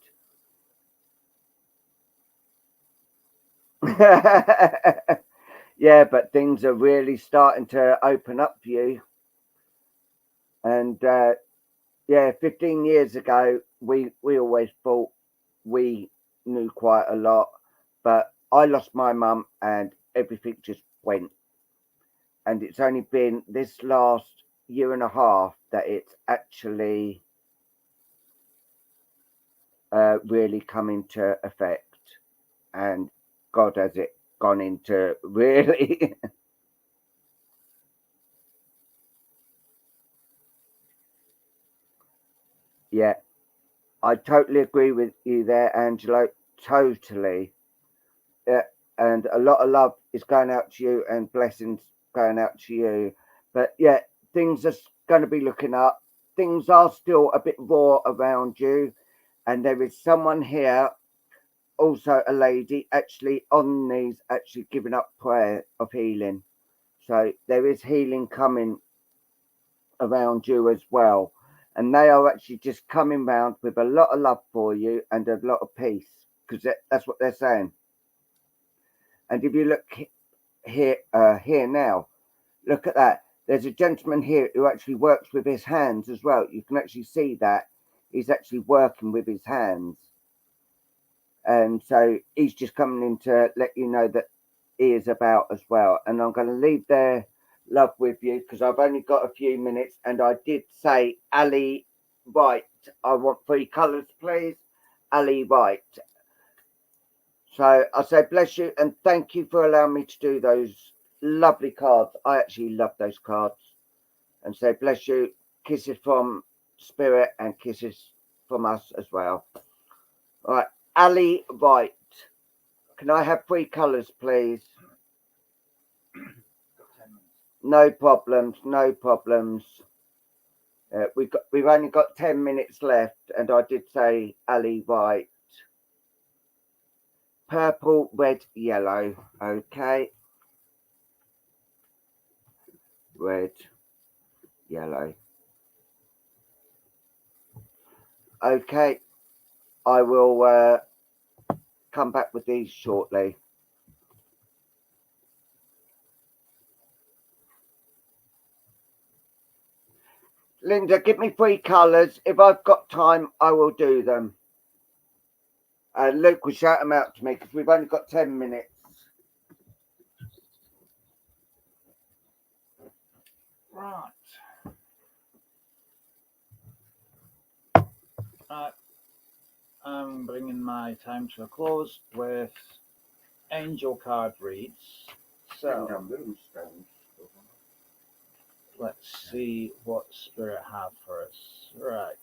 Yeah, but things are really starting to open up for you. And yeah, 15 years ago, we always thought we knew quite a lot, but I lost my mum and everything just went. And it's only been this last year and a half that it's actually really come into effect. And God, has it gone into really. Yeah, I totally agree with you there, Angelo. Totally. Yeah, and a lot of love is going out to you and blessings going out to you. But yeah, things are going to be looking up. Things are still a bit raw around you. And there is someone here, also a lady, actually on these, actually giving up prayer of healing. So there is healing coming around you as well. And they are actually just coming round with a lot of love for you and a lot of peace. because that's what they're saying. And if you look here, here now, look at that. There's a gentleman here who actually works with his hands as well. You can actually see that he's actually working with his hands. And so he's just coming in to let you know that he is about as well. And I'm going to leave their love with you because I've only got a few minutes. And I did say Ali White. I want 3 colours, please. Ali White. So I say bless you and thank you for allowing me to do those lovely cards. I actually love those cards. And say bless you. Kisses from Spirit and kisses from us as well. All right. Ali White. Can I have 3 colours, please? No problems. No problems. We've only got 10 minutes left, and I did say Ali White. Purple, red, yellow. Okay. Red, yellow. Okay. I will come back with these shortly. Linda, give me 3 colours. If I've got time, I will do them. Luke will shout them out to me because we've only got 10 minutes. Right. I'm bringing my time to a close with angel card reads. So let's see what Spirit have for us. Right.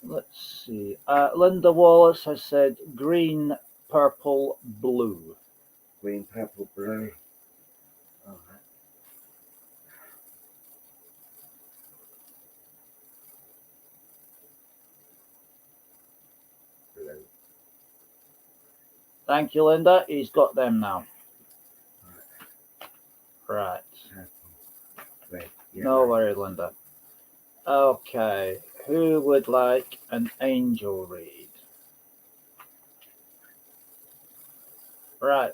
Let's see. Linda Wallace has said green, purple, blue. Green, purple, blue. All right. Blue. Thank you, Linda. He's got them now. Right. Red, No worry, Linda. Okay. Who would like an angel read? Right.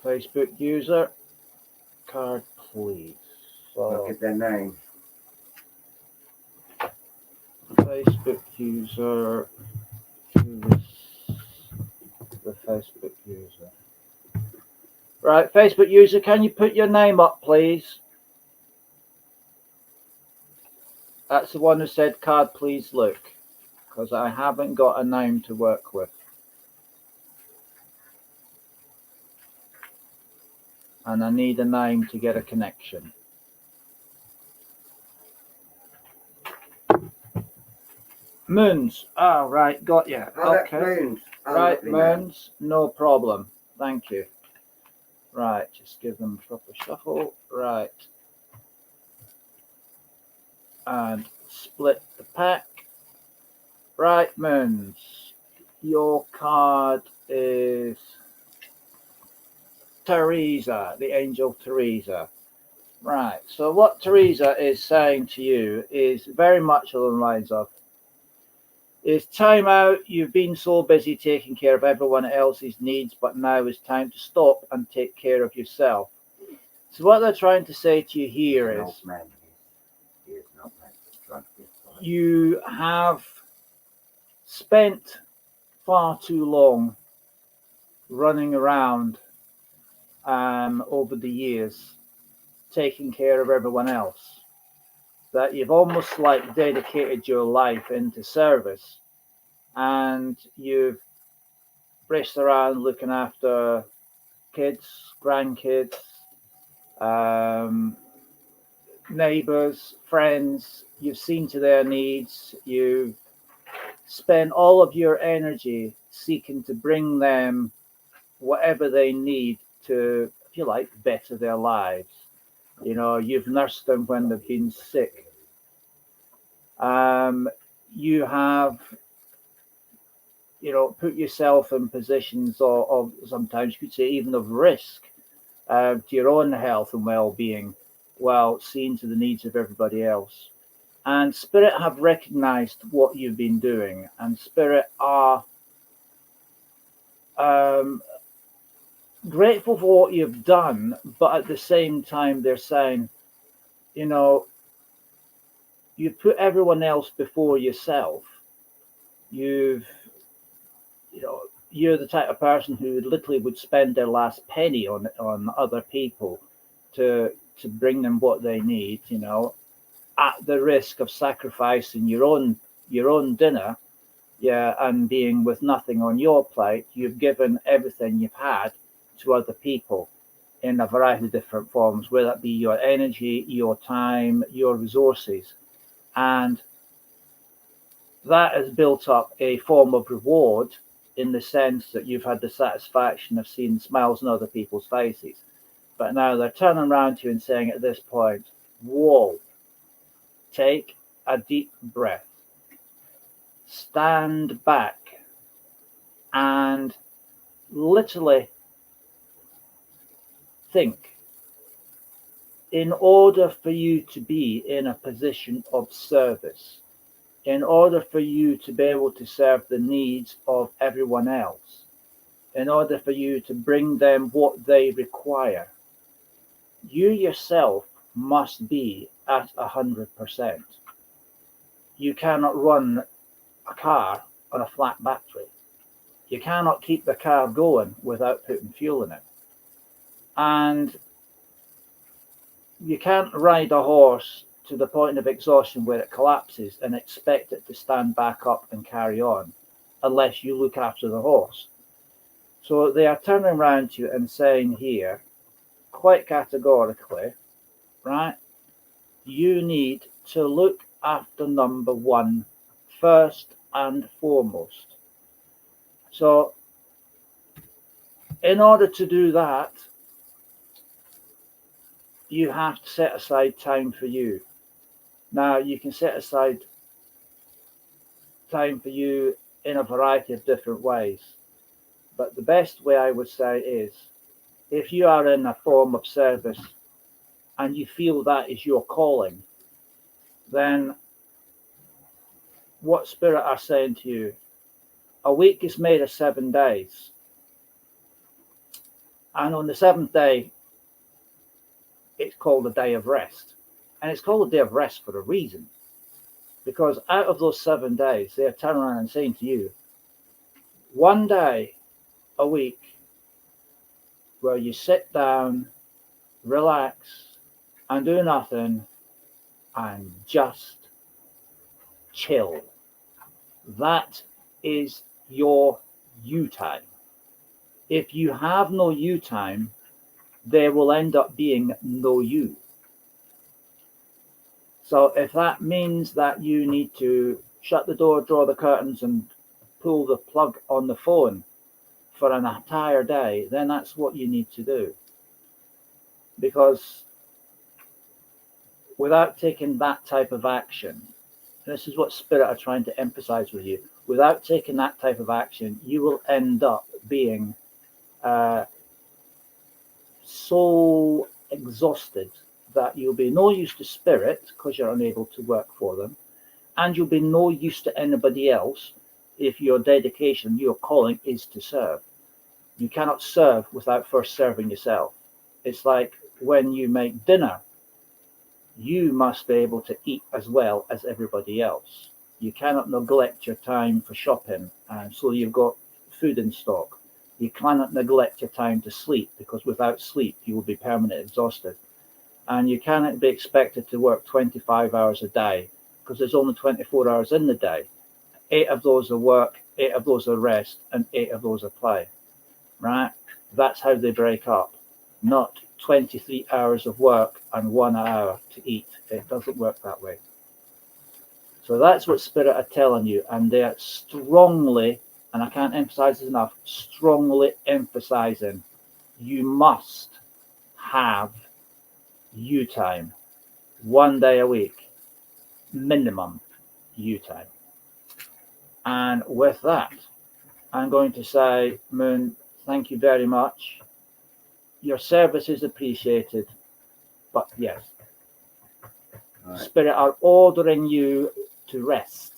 Facebook user, card, please. Look at their name. Facebook user. Who is the Facebook user? Right, Facebook user, can you put your name up, please? That's the one who said, card, please look, because I haven't got a name to work with. And I need a name to get a connection. Moons. Oh, right, got you. Oh, okay. Moons. Oh, right, Moons. Moons, no problem. Thank you. Right, just give them a proper shuffle. Right. And split the pack. Right, Moons. Your card is Teresa, the angel Teresa. Right, so what Teresa is saying to you is very much along the lines of, it's time out, you've been so busy taking care of everyone else's needs, but now it's time to stop and take care of yourself. So what they're trying to say to you here is, you have spent far too long running around over the years taking care of everyone else, that you've almost like dedicated your life into service, and you've raced around looking after kids, grandkids, neighbors, friends. You've seen to their needs. You've spent all of your energy seeking to bring them whatever they need to, if you like, better their lives. You know, you've nursed them when they've been sick. You have, you know, put yourself in positions of sometimes you could say even of risk to your own health and well-being, while seeing to the needs of everybody else. And Spirit have recognized what you've been doing, and Spirit are grateful for what you've done, but at the same time they're saying, you know, you put everyone else before yourself. You're the type of person who literally would spend their last penny on other people to bring them what they need, at the risk of sacrificing your own dinner, and being with nothing on your plate. You've given everything you've had to other people in a variety of different forms, whether it be your energy, your time, your resources. And that has built up a form of reward in the sense that you've had the satisfaction of seeing smiles on other people's faces. But now they're turning around to you and saying at this point, whoa, take a deep breath, stand back, and literally think. In order for you to be in a position of service, in order for you to be able to serve the needs of everyone else, in order for you to bring them what they require, you yourself must be at 100%. You cannot run a car on a flat battery. You cannot keep the car going without putting fuel in it. And you can't ride a horse to the point of exhaustion where it collapses and expect it to stand back up and carry on unless you look after the horse. So they are turning around to you and saying here, quite categorically, right, you need to look after number one first and foremost. So in order to do that, you have to set aside time for you. Now, you can set aside time for you in a variety of different ways. But the best way I would say is, if you are in a form of service and you feel that is your calling, then what Spirit are saying to you, a week is made of 7 days. And on the seventh day, it's called a day of rest. And it's called a day of rest for a reason. Because out of those 7 days, they're turning around and saying to you, 1 day a week where you sit down, relax, and do nothing, and just chill. That is your you time. If you have no you time, there will end up being no you. So if that means that you need to shut the door, draw the curtains, and pull the plug on the phone for an entire day, then that's what you need to do. Because without taking that type of action, this is what Spirit are trying to emphasize with you, without taking that type of action, you will end up being so exhausted that you'll be no use to Spirit because you're unable to work for them, and you'll be no use to anybody else if your dedication, your calling is to serve. You cannot serve without first serving yourself. It's like when you make dinner, you must be able to eat as well as everybody else. You cannot neglect your time for shopping, and so you've got food in stock. You cannot neglect your time to sleep, because without sleep, you will be permanently exhausted. And you cannot be expected to work 25 hours a day, because there's only 24 hours in the day. 8 of those are work, 8 of those are rest, and 8 of those are play, right? That's how they break up, not 23 hours of work and 1 hour to eat. It doesn't work that way. So that's what Spirit are telling you, and they're strongly, and I can't emphasize this enough, strongly emphasizing you must have you time, 1 day a week, minimum you time. And with that, I'm going to say, Moon, thank you very much. Your service is appreciated, but yes, Right. Spirit are ordering you to rest.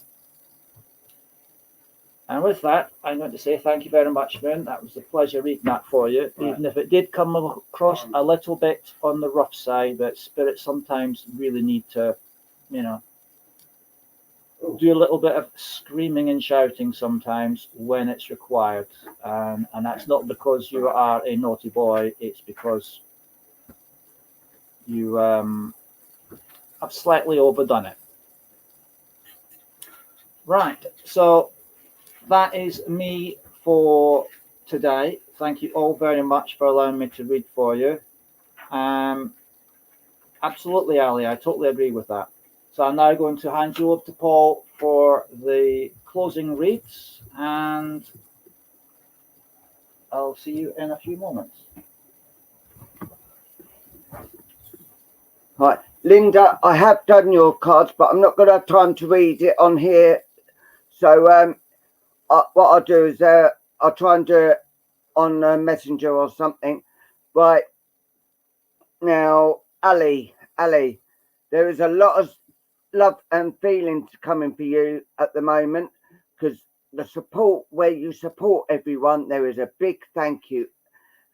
And with that, I'm going to say thank you very much, Moon. That was a pleasure reading that for you, Right. even if it did come across a little bit on the rough side. But spirits sometimes really need to, you know, do a little bit of screaming and shouting sometimes when it's required. And that's not because you are a naughty boy, it's because you have slightly overdone it. Right, so that is me for today. Thank you all very much for allowing me to read for you. Absolutely, Ali, I totally agree with that. So I'm now going to hand you over to Paul for the closing reads, and I'll see you in a few moments. Right, Linda, I have done your cards, but I'm not going to have time to read it on here. So what I'll do is I'll try and do it on Messenger or something. Right, now, Ali, there is a lot of love and feelings coming for you at the moment, because the support, where you support everyone, there is a big thank you,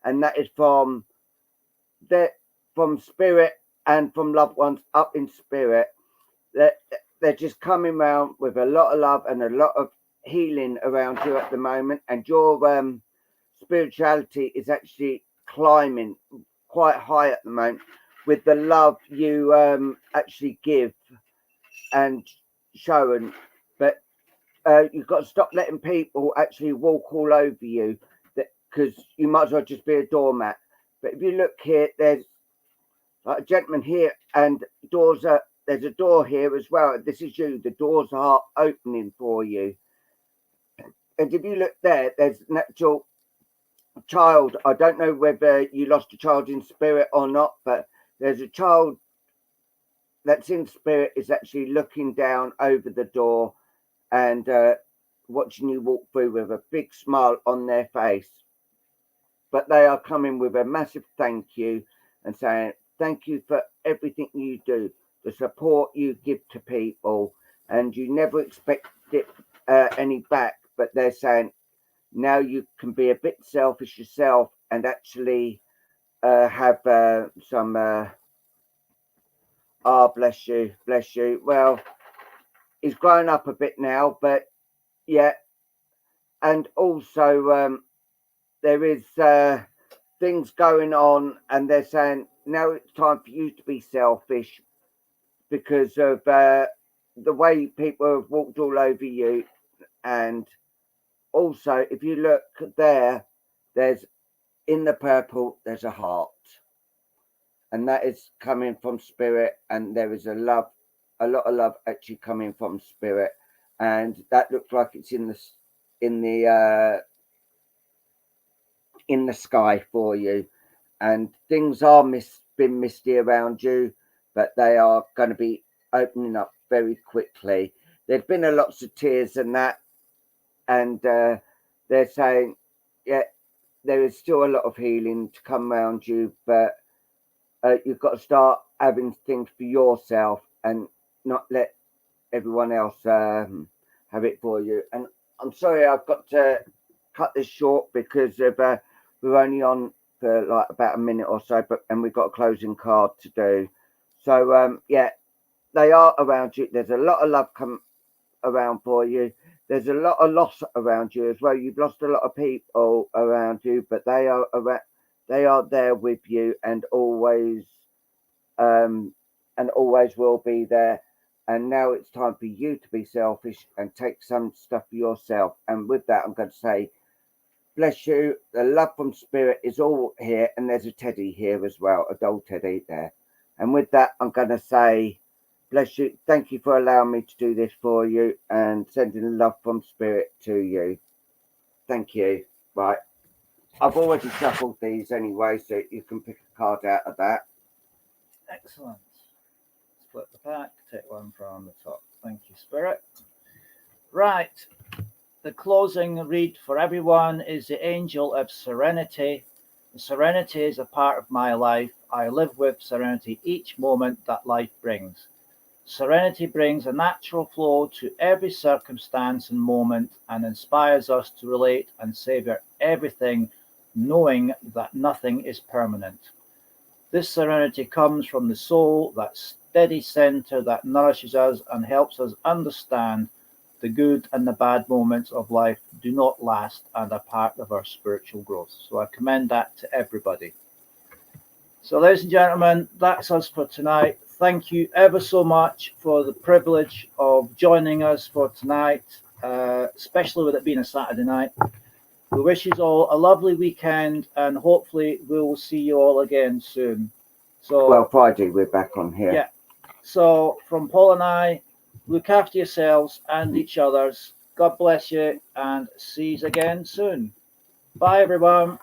and that is from spirit and from loved ones up in spirit. They're just coming round with a lot of love and a lot of healing around you at the moment, and your spirituality is actually climbing quite high at the moment with the love you actually give and shown. But you've got to stop letting people actually walk all over you, because you might as well just be a doormat. But if you look here, there's like a gentleman here, and there's a door here as well. This is you. The doors are opening for you. And if you look there, there's an actual child. I don't know whether you lost a child in spirit or not, but there's a child that's in spirit is actually looking down over the door and watching you walk through with a big smile on their face. But they are coming with a massive thank you and saying thank you for everything you do, the support you give to people, and you never expect it any back. But they're saying now you can be a bit selfish yourself and actually have some bless you. Well, he's grown up a bit now, but yeah. And also there is things going on, and they're saying now it's time for you to be selfish because of the way people have walked all over you. And also, if you look there, there's in the purple, there's a heart, and that is coming from spirit, and there is a lot of love actually coming from spirit, and that looks like it's in the sky for you. And things are been misty around you, but they are going to be opening up very quickly. There's been a lots of tears and that, and they're saying, yeah, there is still a lot of healing to come around you, but you've got to start having things for yourself and not let everyone else have it for you. And I'm sorry, I've got to cut this short because of we're only on for like about a minute or so, and we've got a closing card to do. So yeah, they are around you. There's a lot of love come around for you. There's a lot of loss around you as well. You've lost a lot of people around you, but they are there with you, and always will be there. And now it's time for you to be selfish and take some stuff for yourself. And with that, I'm going to say, bless you. The love from spirit is all here, and there's a teddy here as well, a doll teddy there. And with that, I'm going to say, bless you. Thank you for allowing me to do this for you and sending love from spirit to you. Thank you. Right. I've already shuffled these anyway, so you can pick a card out of that. Excellent. Split the pack, take one from the top. Thank you, Spirit. Right. The closing read for everyone is the Angel of Serenity. Serenity is a part of my life. I live with serenity each moment that life brings. Serenity brings a natural flow to every circumstance and moment and inspires us to relate and savor everything, knowing that nothing is permanent. This serenity comes from the soul, that steady center that nourishes us and helps us understand the good and the bad moments of life do not last and are part of our spiritual growth. So I commend that to everybody. So, ladies and gentlemen, that's us for tonight. Thank you ever so much for the privilege of joining us for tonight, especially with it being a Saturday night. We wish you all a lovely weekend, and hopefully we will see you all again soon. So, Well, Friday we're back on here. Yeah. So from Paul and I, look after yourselves and each others. God bless you, and see you again soon. Bye, everyone.